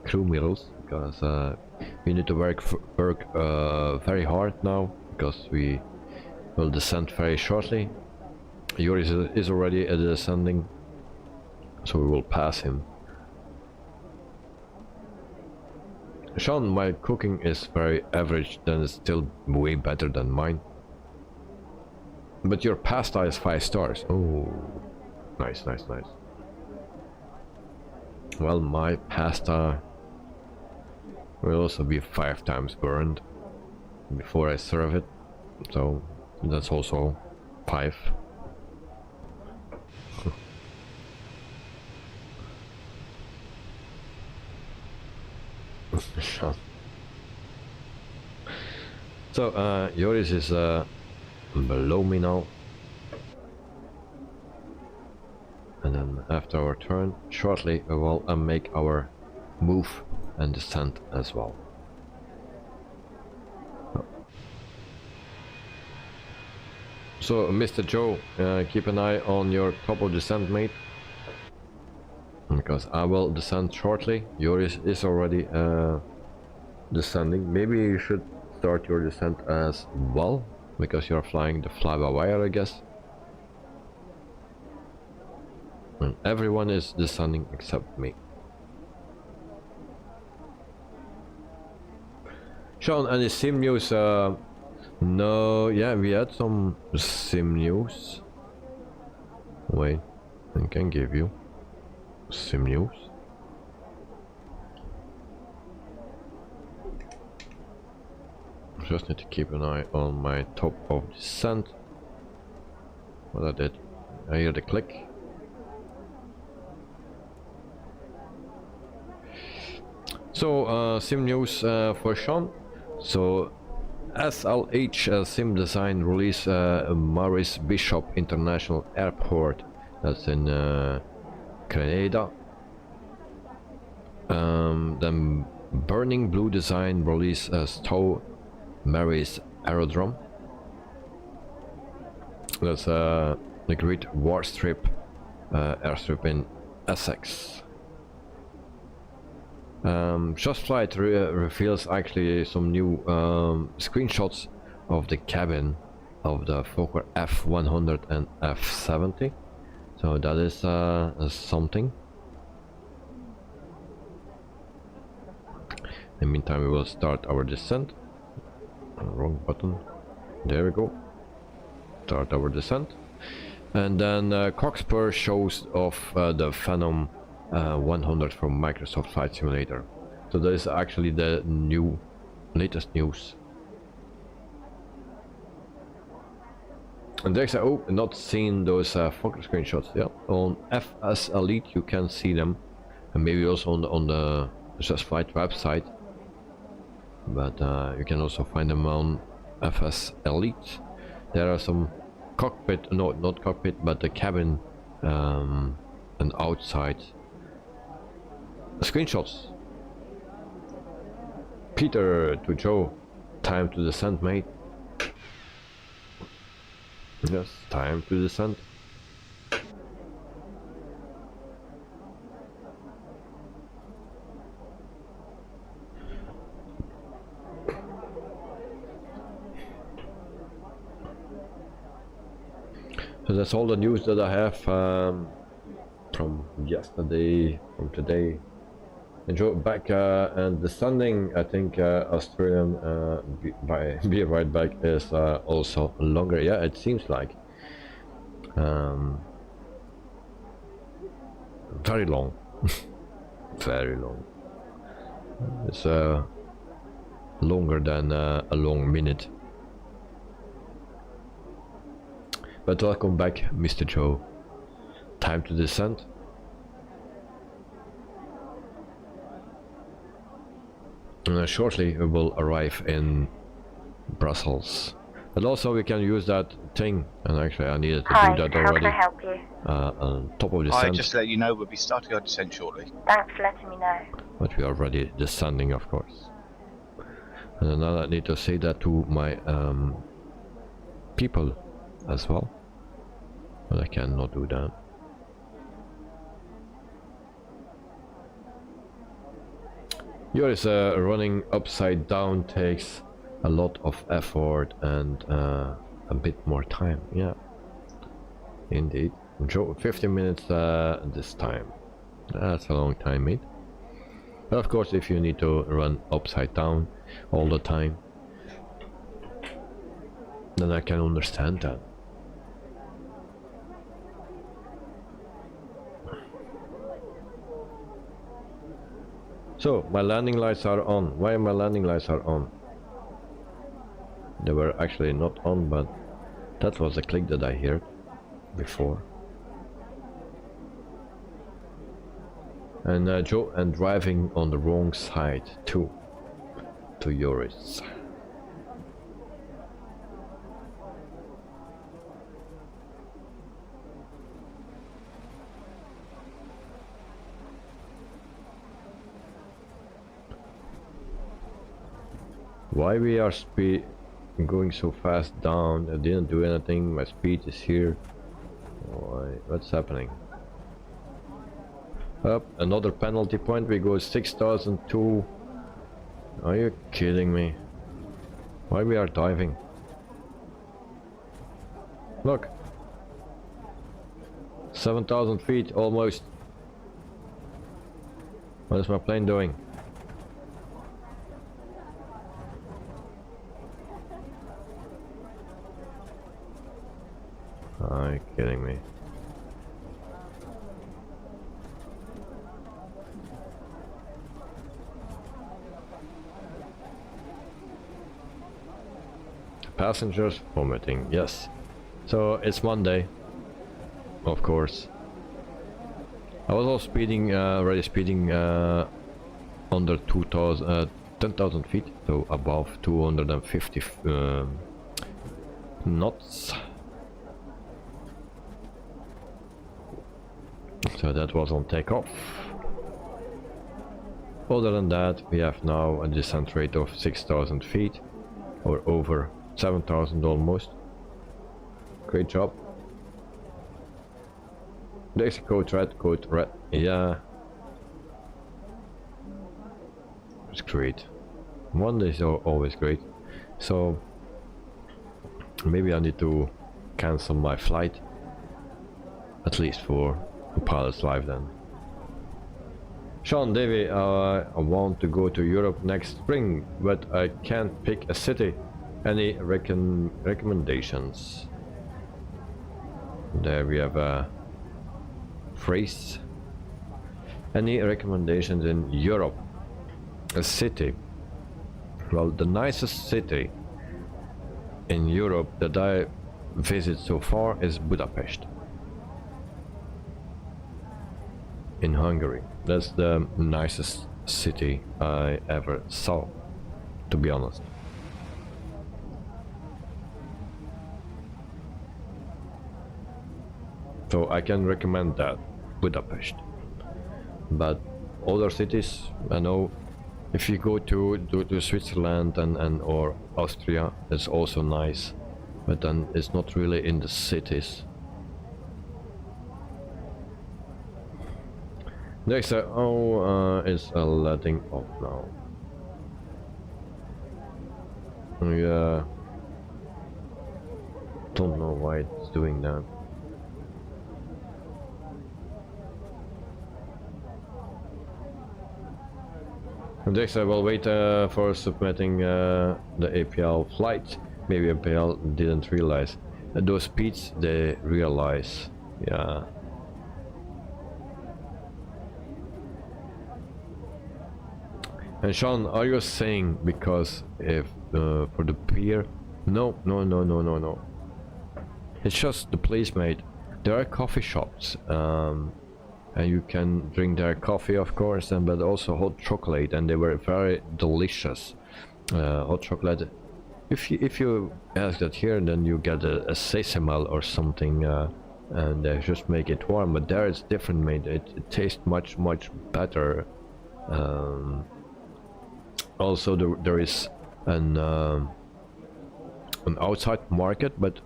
crew meals, because we need to work very hard now, because we will descend very shortly. Joris is already descending, so we will pass him. Sean, my cooking is very average, then it's still way better than mine. But your pasta is 5 stars. Oh, nice. Well, my pasta will also be 5 times burned before I serve it, so that's also 5. So Joris is below me now, and then after our turn shortly we will make our move and descent as well. So Mr. Joe, keep an eye on your top of descent, mate, because I will descend shortly. Joris is already descending. Maybe you should start your descent as well, because you're flying the fly-by-wire, I guess. And everyone is descending except me. Sean, any sim news? No, yeah, we had some sim news. Wait, I can give you sim news. Just need to keep an eye on my top of descent. What I did, I hear the click. So sim news for Sean. So SLH Sim Design release Maurice Bishop International Airport. That's in Canada. Then Burning Blue Design release Stowe Mary's Aerodrome. That's the Great Warstrip airstrip in Essex. Just Flight reveals actually some new screenshots of the cabin of the Fokker F100 and F70. So that is something. In the meantime, we will start our descent. Wrong button. There we go. Start our descent. And then Coxper shows off the Phenom 100 from Microsoft Flight Simulator. So that is actually the latest news. And there's not seen those Fokker screenshots. Yeah, on FS Elite you can see them, and maybe also on the Just Flight website. but you can also find them on FS Elite. There are some cockpit, no, not cockpit, but the cabin and outside screenshots. Peter to Joe, time to descend, mate. Yes, time to descend. So that's all the news that I have from yesterday, from today. Enjoy back and descending. I think Australian be right back is also longer. Yeah, it seems like very long, very long. It's longer than a long minute. But welcome back, Mr. Joe. Time to descend. Shortly we will arrive in Brussels. But also we can use that thing, and actually I needed to do that already. How can I help you? On top of the Hi, descent. just to let you know, we'll be starting our descent shortly. Thanks for letting me know. But we are already descending, of course. And now I need to say that to my people as well. But I cannot do that. Yours running upside down takes a lot of effort and a bit more time. Yeah, indeed. 50 minutes this time. That's a long time, mate. But of course, if you need to run upside down all the time, then I can understand that. So my landing lights are on. Why my landing lights are on? They were actually not on, but that was the click that I heard before. And Joe, and driving on the wrong side too, to yours. Why we are going so fast down? I didn't do anything. My speed is here. Why? What's happening? Up, another penalty point. We go 6,002. Are you kidding me? Why we are diving? Look, 7,000 feet almost. What is my plane doing? Are you kidding me? Passengers vomiting, yes. So it's Monday, of course. I was also speeding, already speeding under 10,000 feet, so above 250 knots. So that was on takeoff. Other than that, we have now a descent rate of 6,000 feet, or over 7,000 almost. Great job. There's code red, yeah. It's great. Monday is always great. So maybe I need to cancel my flight, at least for Pilot's Life then. Sean Davy, I want to go to Europe next spring, but I can't pick a city. Any recommendations? There we have a phrase. Any recommendations in Europe? A city. Well, the nicest city in Europe that I visited so far is Budapest in Hungary. That's the nicest city I ever saw. to be honest. So I can recommend that, Budapest. But other cities, I know, if you go to Switzerland and or Austria, it's also nice, but then it's not really in the cities. Next, it's letting off now. Yeah, don't know why it's doing that. Next, I will wait for submitting the APL flight. Maybe APL didn't realize. Those speeds, they realize. Yeah. And Sean, are you saying because if for the beer? No. It's just the place, mate. There are coffee shops. And you can drink their coffee, of course, and but also hot chocolate, and they were very delicious. Hot chocolate. If you ask that here, then you get a sesame or something, and they just make it warm. But there it's different, mate. It tastes much better. Also, there is an outside market, but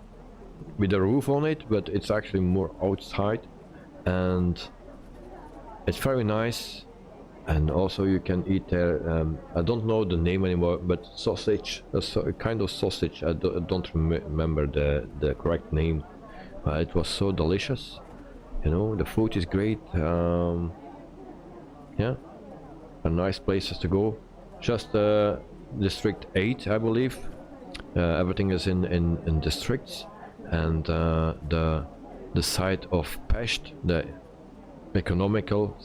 with a roof on it. But it's actually more outside, and it's very nice, and also you can eat there. I don't know the name anymore, but sausage, a kind of sausage. I don't remember the correct name. It was so delicious. You know, the food is great. Yeah, are nice places to go. Just District 8, I believe. Everything is in districts, and the side of Pest, the economical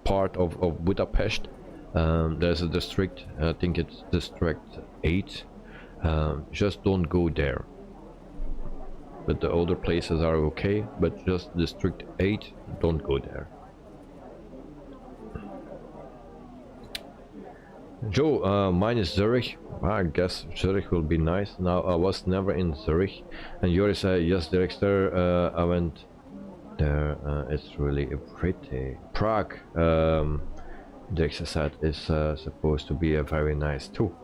part of Budapest, there's a district, I think it's District 8. Just don't go there. But the other places are okay, but just District 8, don't go there. Joe, mine is Zurich. I guess Zurich will be nice. Now, I was never in Zurich. And Joris said, yes, director, I went there. It's really pretty. Prague, Director said, is supposed to be a very nice too.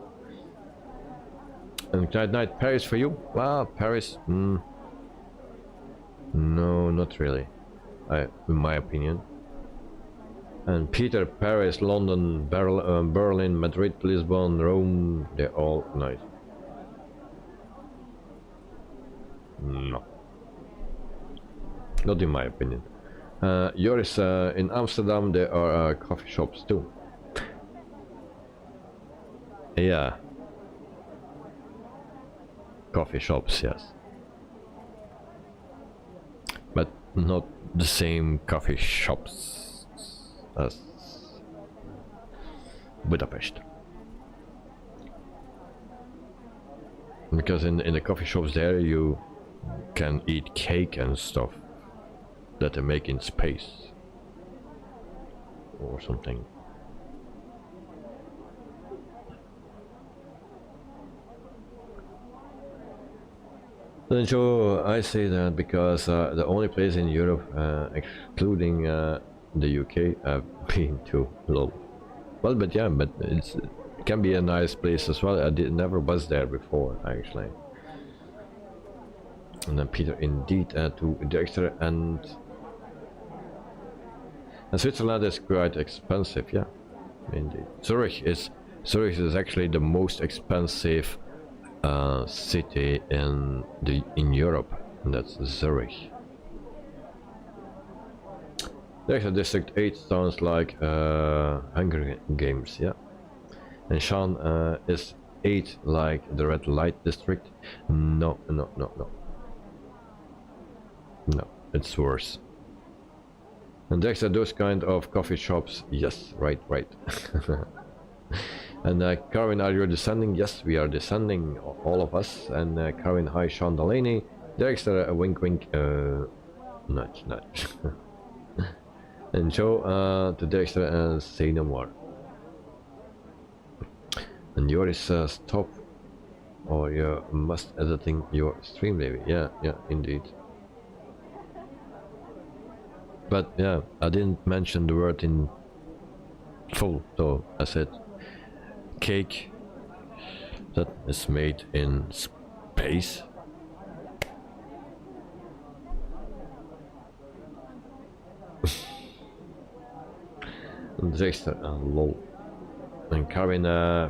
And night Paris for you? Well, Paris, no, not really, in my opinion. And Peter, Paris, London, Berlin, Madrid, Lisbon, Rome, they're all nice. No. Not in my opinion. Joris, in Amsterdam there are coffee shops too. Yeah. Coffee shops, yes. But not the same coffee shops as Budapest. Because in the coffee shops there you can eat cake and stuff that they make in space or something. Then Joe, I say that because the only place in Europe, excluding the UK, I've been to. Lol. Well, but yeah, but it can be a nice place as well. I never was there before, actually. And then Peter, indeed, to Dexter, and Switzerland is quite expensive, yeah, indeed. Zurich is actually the most expensive city in Europe, and that's Zurich. Dexter, District 8 sounds like Hunger Games, yeah. And Sean, is 8 like the red light district? No, it's worse. And Dexter, those kind of coffee shops, yes, right. And Karin, are you descending? Yes, we are descending, all of us. And Karin, hi, Sean Delaney. Dexter, a wink, nudge. And Joe, to Dexter, and say no more. And yours says stop, or you must editing your stream, baby. Yeah, indeed. But yeah, I didn't mention the word in full, so I said cake that is made in space. Dexter, lol. And Karin,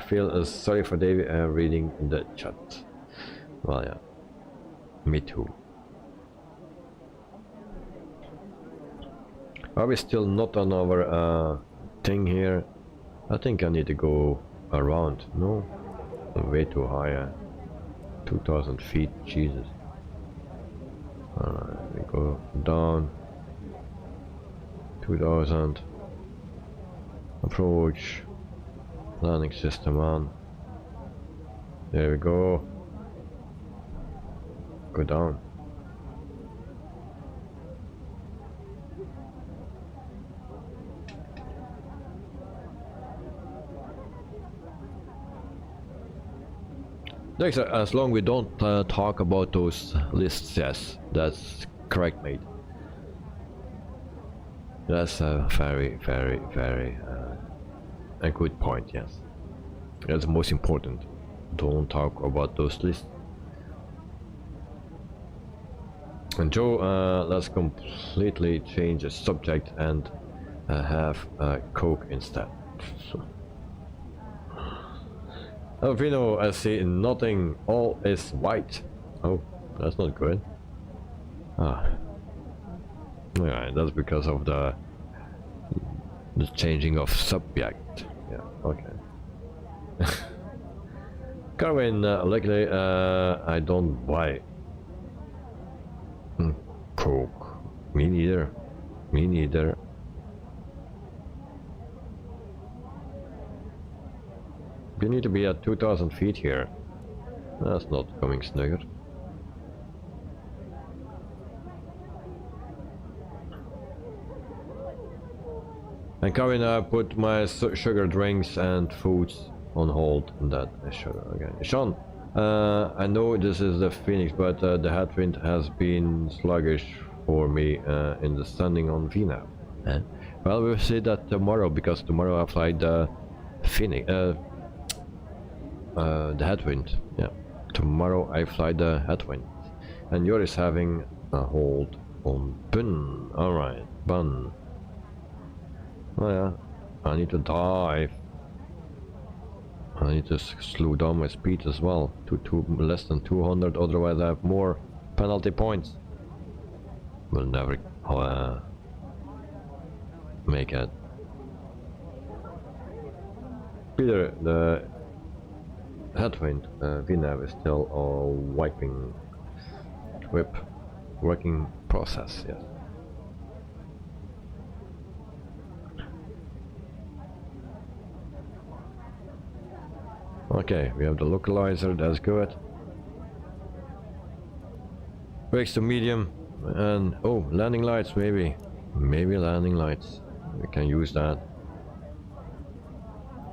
feel sorry for David reading the chat. Well, yeah, me too. Are we still not on our thing here? I think I need to go around. No, way too high. 2,000 feet, Jesus. Alright, we go down. 2,000. Approach. Landing system on. There we go. Go down. Dexter, as long we don't talk about those lists, yes, that's correct, mate. That's a very a good point, yes. That's the most important. Don't talk about those lists. And Joe, let's completely change the subject and have Coke instead. Alvino, I see nothing, all is white. Oh, that's not good. Ah. Yeah, that's because of the changing of subject. Yeah, okay. Carwin, luckily, I don't buy Coke. Me neither. Me neither. You need to be at 2,000 feet here. That's not coming snugger. And Kevin, I put my sugar drinks and foods on hold. And that is sugar again. Sean, I know this is the Phoenix, but the headwind has been sluggish for me in the standing on VNAV. Well, we'll see that tomorrow, because tomorrow I fly the Phoenix. The headwind, yeah. Tomorrow I fly the headwind. And yours is having a hold on Bun. Alright, Bun. Oh yeah, I need to dive. I need to slow down my speed as well to less than 200, otherwise I have more penalty points. Will never make it. Peter, the headwind VNAV is still a wiping whip working process, yes. Okay, we have the localizer, that's good. Brakes to medium, and oh, landing lights, maybe landing lights, we can use that.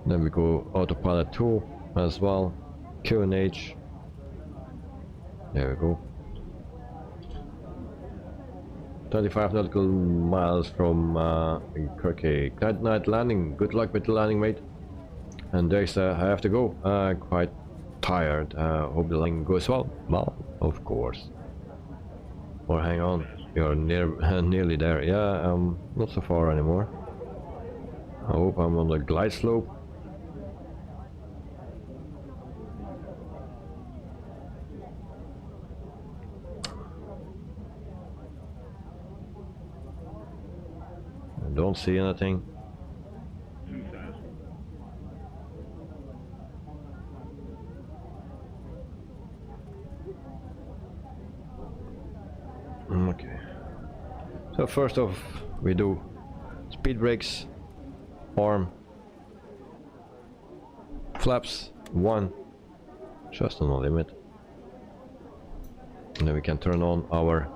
Then we go autopilot 2 as well, QNH, there we go. 25 nautical miles from Kirky. Night landing, good luck with the landing, mate. And there's I have to go, quite tired, hope the landing goes well. Well, of course. Or hang on, you're nearly there. Yeah, not so far anymore. I hope I'm on the glide slope. I don't see anything. Okay. So first off, we do speed brakes, arm, flaps 1, just on the limit. And then we can turn on our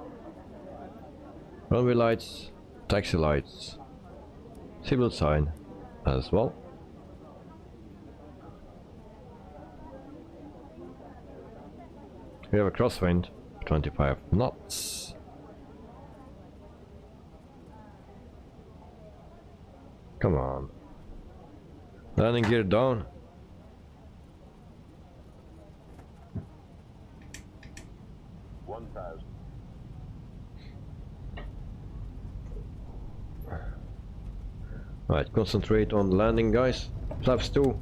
runway lights, taxi lights, seatbelt sign as well. We have a crosswind, 25 knots. Come on. Landing gear down. Right, concentrate on landing, guys. Flaps 2.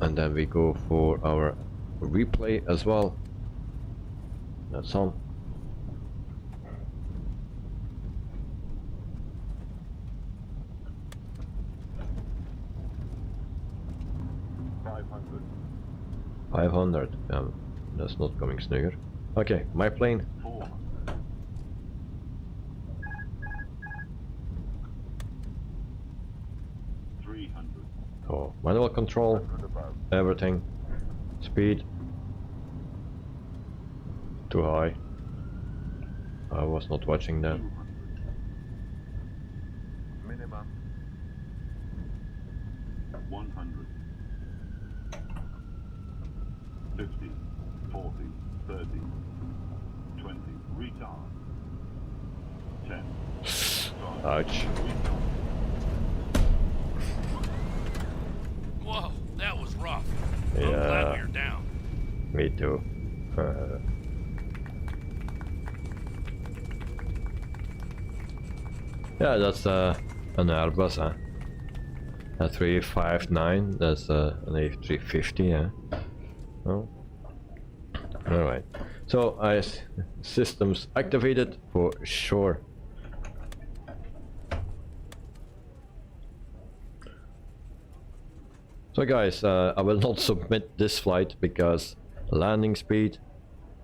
And then we go for our replay as well. That's on. $500. That's not coming snigger. Okay, my plane. Oh, manual control, everything, speed, too high. I was not watching that. Minimum 100, 50, 40, 30, 20, retard, 10. Ouch. Whoa, that was rough. Yeah. I'm glad we're down. Me too. Yeah, that's an Airbus, huh? A 359, that's an A350, yeah. Oh. Alright. So, systems activated for sure. So guys, I will not submit this flight because landing speed,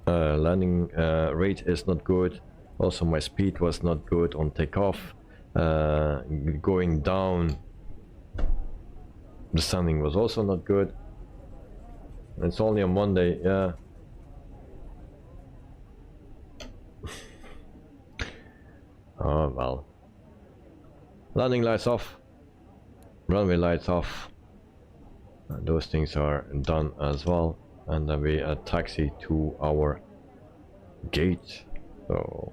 landing rate is not good. Also my speed was not good on takeoff. Going down, the standing was also not good. It's only on Monday, yeah. Oh well. Landing lights off. Runway lights off. Those things are done as well, and then we taxi to our gate. So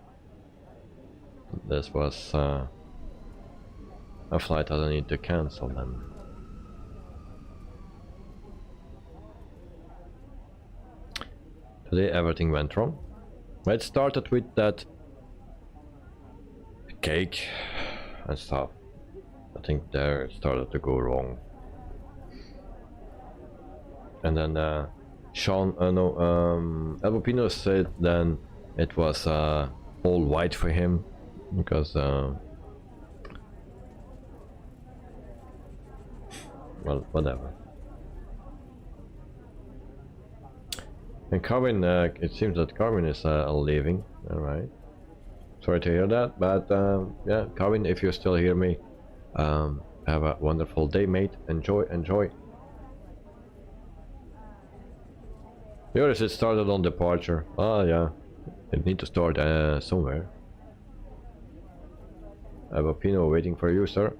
this was a flight that I need to cancel then. Today everything went wrong. It started with that cake and stuff. I think there it started to go wrong. And then Sean, Albopino said then it was all white for him because well, whatever. And Carvin, it seems that Carvin is leaving. All right. Sorry to hear that, but yeah, Carvin, if you still hear me, have a wonderful day, mate. Enjoy, enjoy. Yours, it started on departure. Ah, yeah. It need to start somewhere. I have a Pino waiting for you, sir.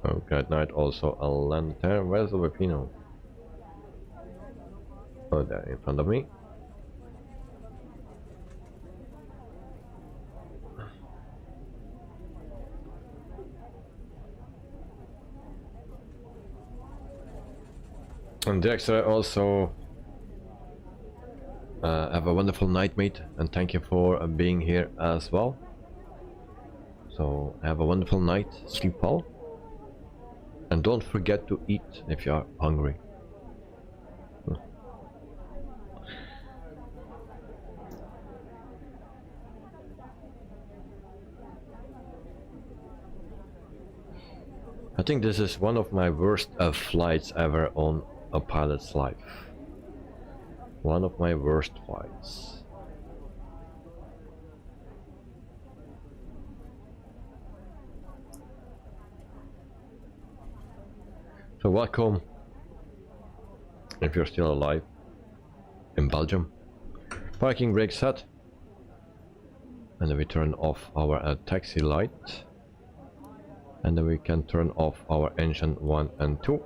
Okay, at night also I'll land there. Where's the Pino? Oh, there in front of me. And Dexter also have a wonderful night, mate, and thank you for being here as well. So have a wonderful night, sleep well, and don't forget to eat if you are hungry. I think this is one of my worst flights ever on a pilot's life. One of my worst flights. So welcome, if you're still alive, in Belgium. Parking brake set. And then we turn off our taxi light. And then we can turn off our engine 1 and 2.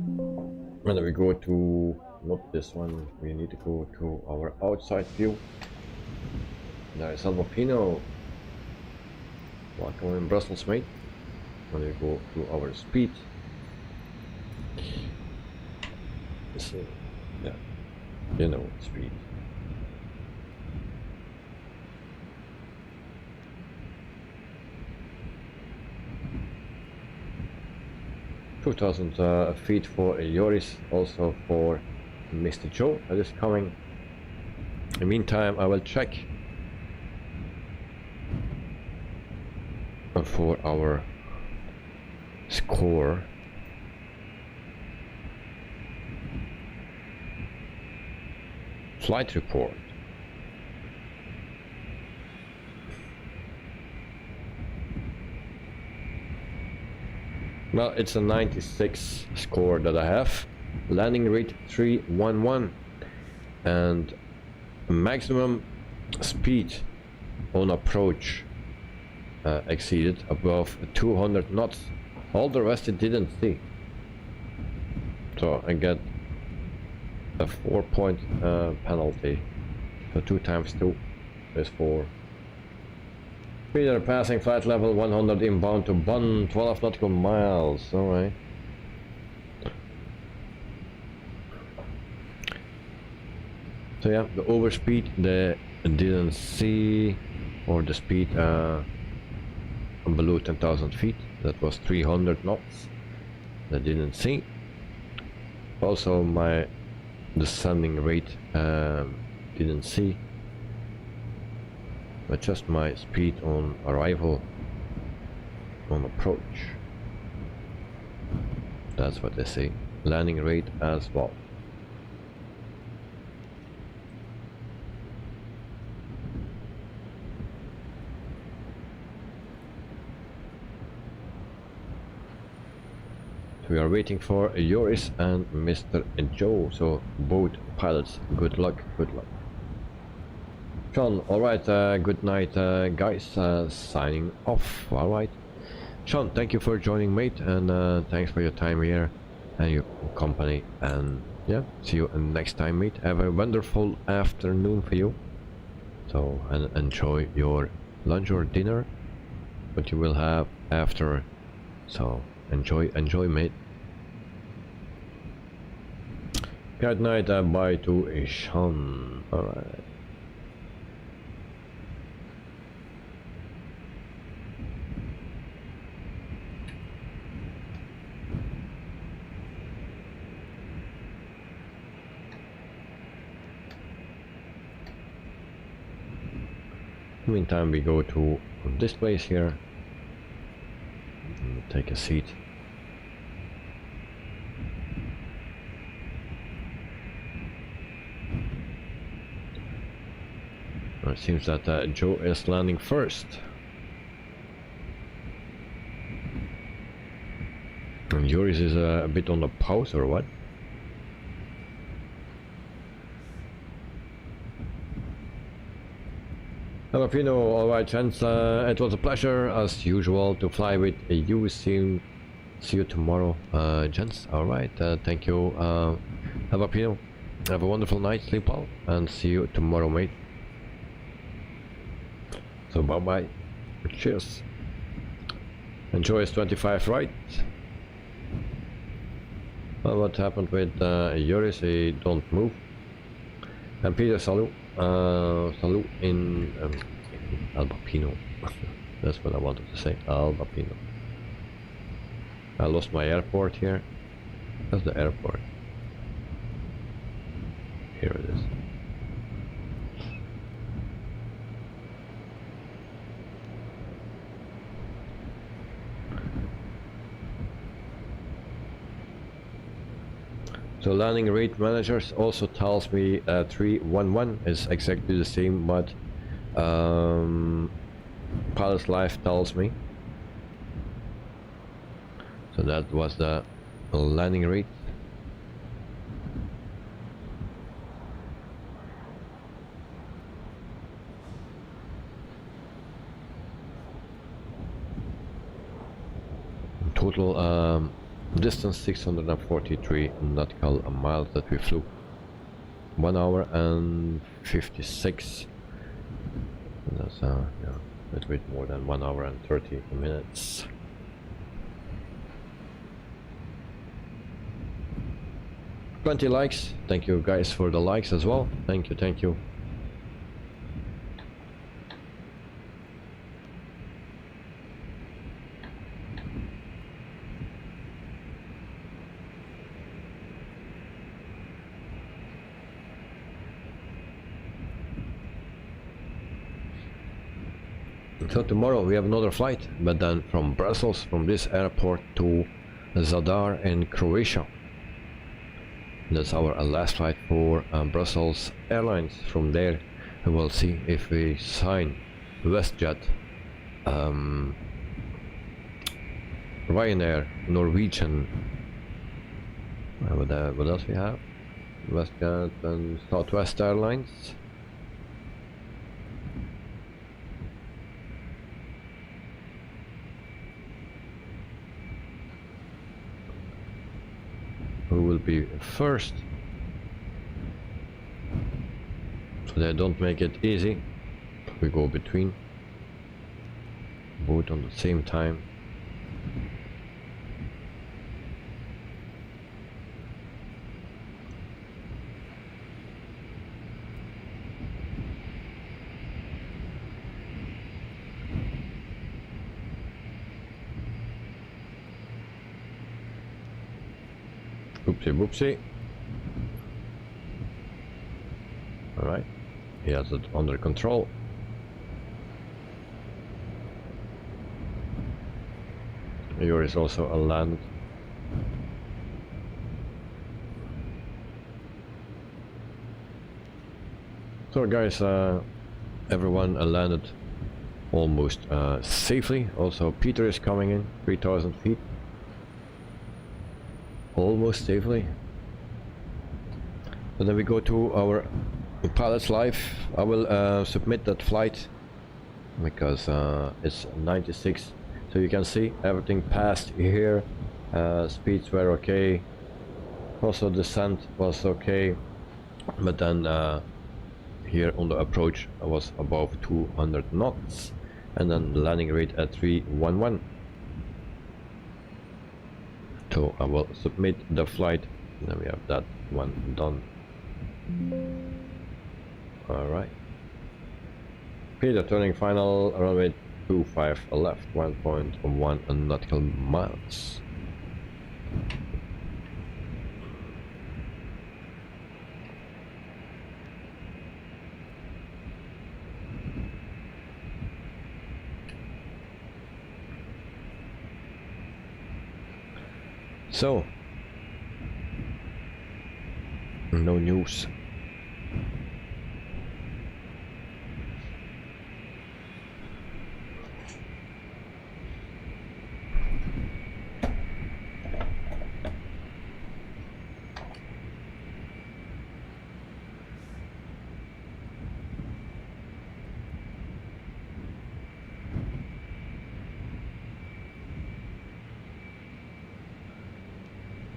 And then we go to, not this one, we need to go to our outside view. There's Alvapino. Welcome in Brussels, mate. And we go to our speed. So, yeah, you know, speed. $2,000 feet for Yoris, also for Mr. Joe that is coming. In the meantime, I will check for our score. Flight report. Well, it's a 96 score that I have. Landing rate 311 and maximum speed on approach exceeded above 200 knots. All the rest it didn't see. So I get a 4-point penalty. So 2 times 2 is 4. Speed passing flight level 100 inbound to Bonn, 12 nautical miles. Alright. So yeah, the overspeed they didn't see, or the speed below 10,000 feet. That was 300 knots. They didn't see. Also my descending rate didn't see. But just my speed on arrival, on approach. That's what they say. Landing rate as well. We are waiting for Joris and Mr. Joe, so both pilots, good luck, good luck. Sean, alright, good night guys, signing off, alright. Sean, thank you for joining, mate, and thanks for your time here and your company, and yeah, see you next time, mate. Have a wonderful afternoon for you, so, and enjoy your lunch or dinner, what you will have after, so enjoy, mate. Good night, bye to Sean, alright. Meantime, we go to this place here. Take a seat. It seems that Joe is landing first. And Joris is a bit on the pause or what? Hello Pino, alright gents, it was a pleasure as usual to fly with you. See you tomorrow, gents. Alright, thank you, have a Pino. Have a wonderful night, sleep well, and see you tomorrow, mate. So bye bye, cheers. Enjoy S25, right? Well, what happened with Joris? He don't move. And Peter, salut. Salut in Albapino. That's what I wanted to say. Albapino. I lost my airport here. That's the airport. Here it is. So landing rate managers also tells me 311 is exactly the same, but Pilot's Life tells me. So that was the landing rate. Total Distance 643 nautical miles that we flew. 1 hour and 56. That's yeah, a little bit more than 1 hour and 30 minutes. Plenty likes. Thank you guys for the likes as well. Thank you, thank you. So tomorrow we have another flight, but then from Brussels, from this airport to Zadar in Croatia. That's our last flight for Brussels Airlines. From there we will see if we sign WestJet, Ryanair, Norwegian, what else we have? WestJet and Southwest Airlines. Who will be first, so they don't make it easy. We go between both on the same time. Oopsie boopsie. Alright, he has it under control. Here is also a land. So guys, everyone landed almost safely. Also Peter is coming in, 3,000 feet. Almost safely. So then we go to our pilot's life. I will submit that flight because it's 96, so you can see everything passed here. Speeds were okay, also descent was okay, but then here on the approach I was above 200 knots, and then the landing rate at 311. So I will submit the flight, and then we have that one done. Alright. Peter turning final, runway 25 left, 1.1 nautical miles. So, no news.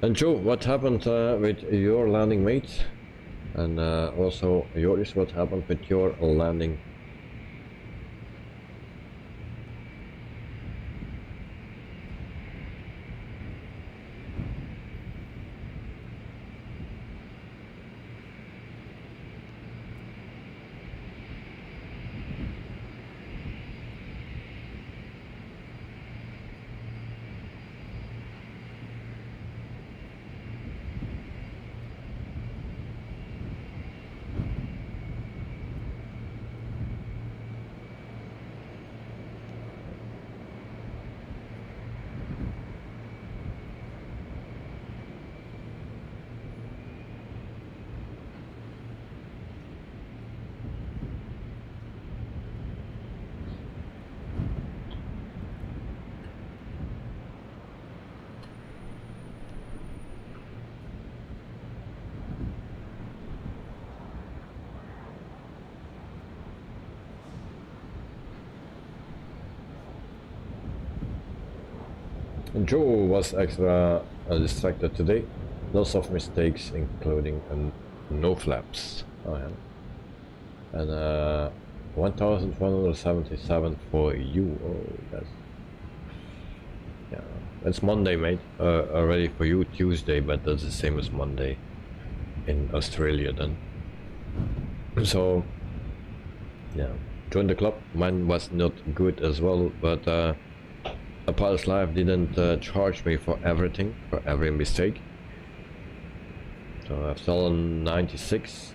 And Joe, what happened with your landing mates? And also Joris, what happened with your landing? Joe was extra distracted today. Lots of mistakes, including no flaps. Oh, yeah. And 1,177 for you. Oh, that's... Yeah, it's Monday, mate. Already for you, Tuesday, but that's the same as Monday in Australia then. So, yeah, join the club. Mine was not good as well, but Pulse Live didn't charge me for everything, for every mistake. So I've stolen 96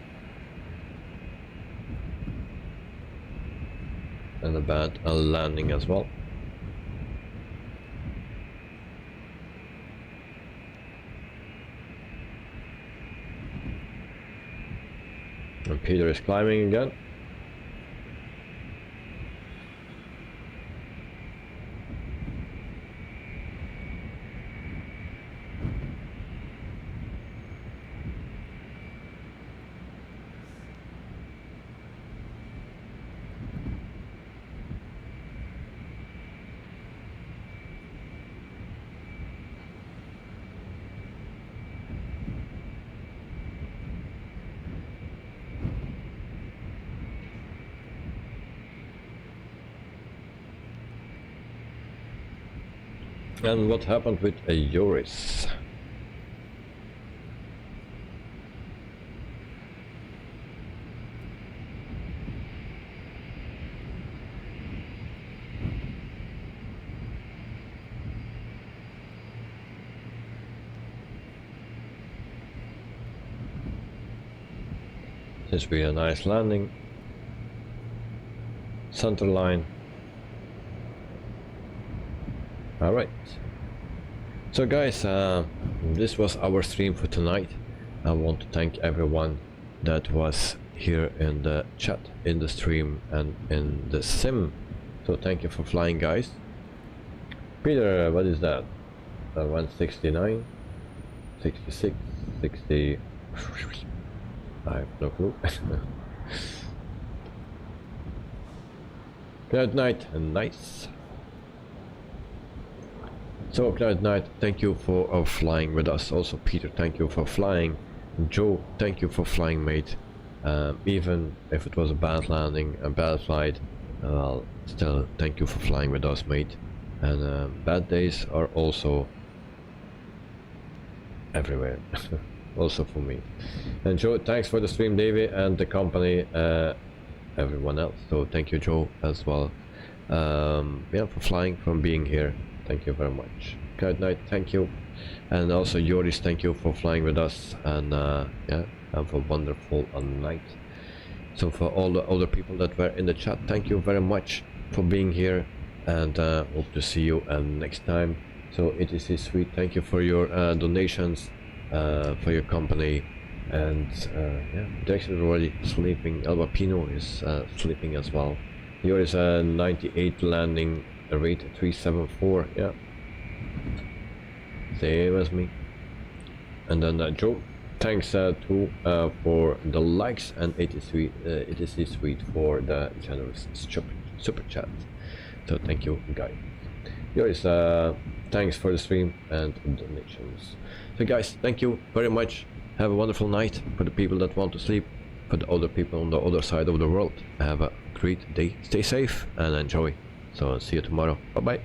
and a bad landing as well. And Peter is climbing again. And what happened with a Yoris? This will be a nice landing. Center line. Alright, so guys, this was our stream for tonight. I want to thank everyone that was here in the chat, in the stream and in the sim. So thank you for flying, guys. Peter, what is that? 169, 66, 60... I have no clue. Good night and nice. So Cloud Knight, thank you for flying with us. Also Peter, thank you for flying. Joe, thank you for flying, mate. Even if it was a bad landing, a bad flight, well, still thank you for flying with us, mate. And bad days are also everywhere. Also for me. And Joe, thanks for the stream, Davey, and the company, everyone else. So thank you, Joe, as well. Yeah, for flying, from being here. Thank you very much. Good night, thank you. And also Joris, thank you for flying with us. And yeah, have a wonderful night. So for all the other people that were in the chat, thank you very much for being here. And hope to see you next time. So it is sweet, thank you for your donations, for your company. And yeah, Dex is already sleeping. El Pino is sleeping as well. Here is a 98 landing. Rate 374, yeah, same as me. And then Joe, thanks too for the likes, and it is sweet for the generous super chat. So thank you, guys. Here is thanks for the stream and donations. So guys, thank you very much. Have a wonderful night. For the people that want to sleep, for the other people on the other side of the world, have a great day. Stay safe and enjoy. So see you tomorrow. Bye bye.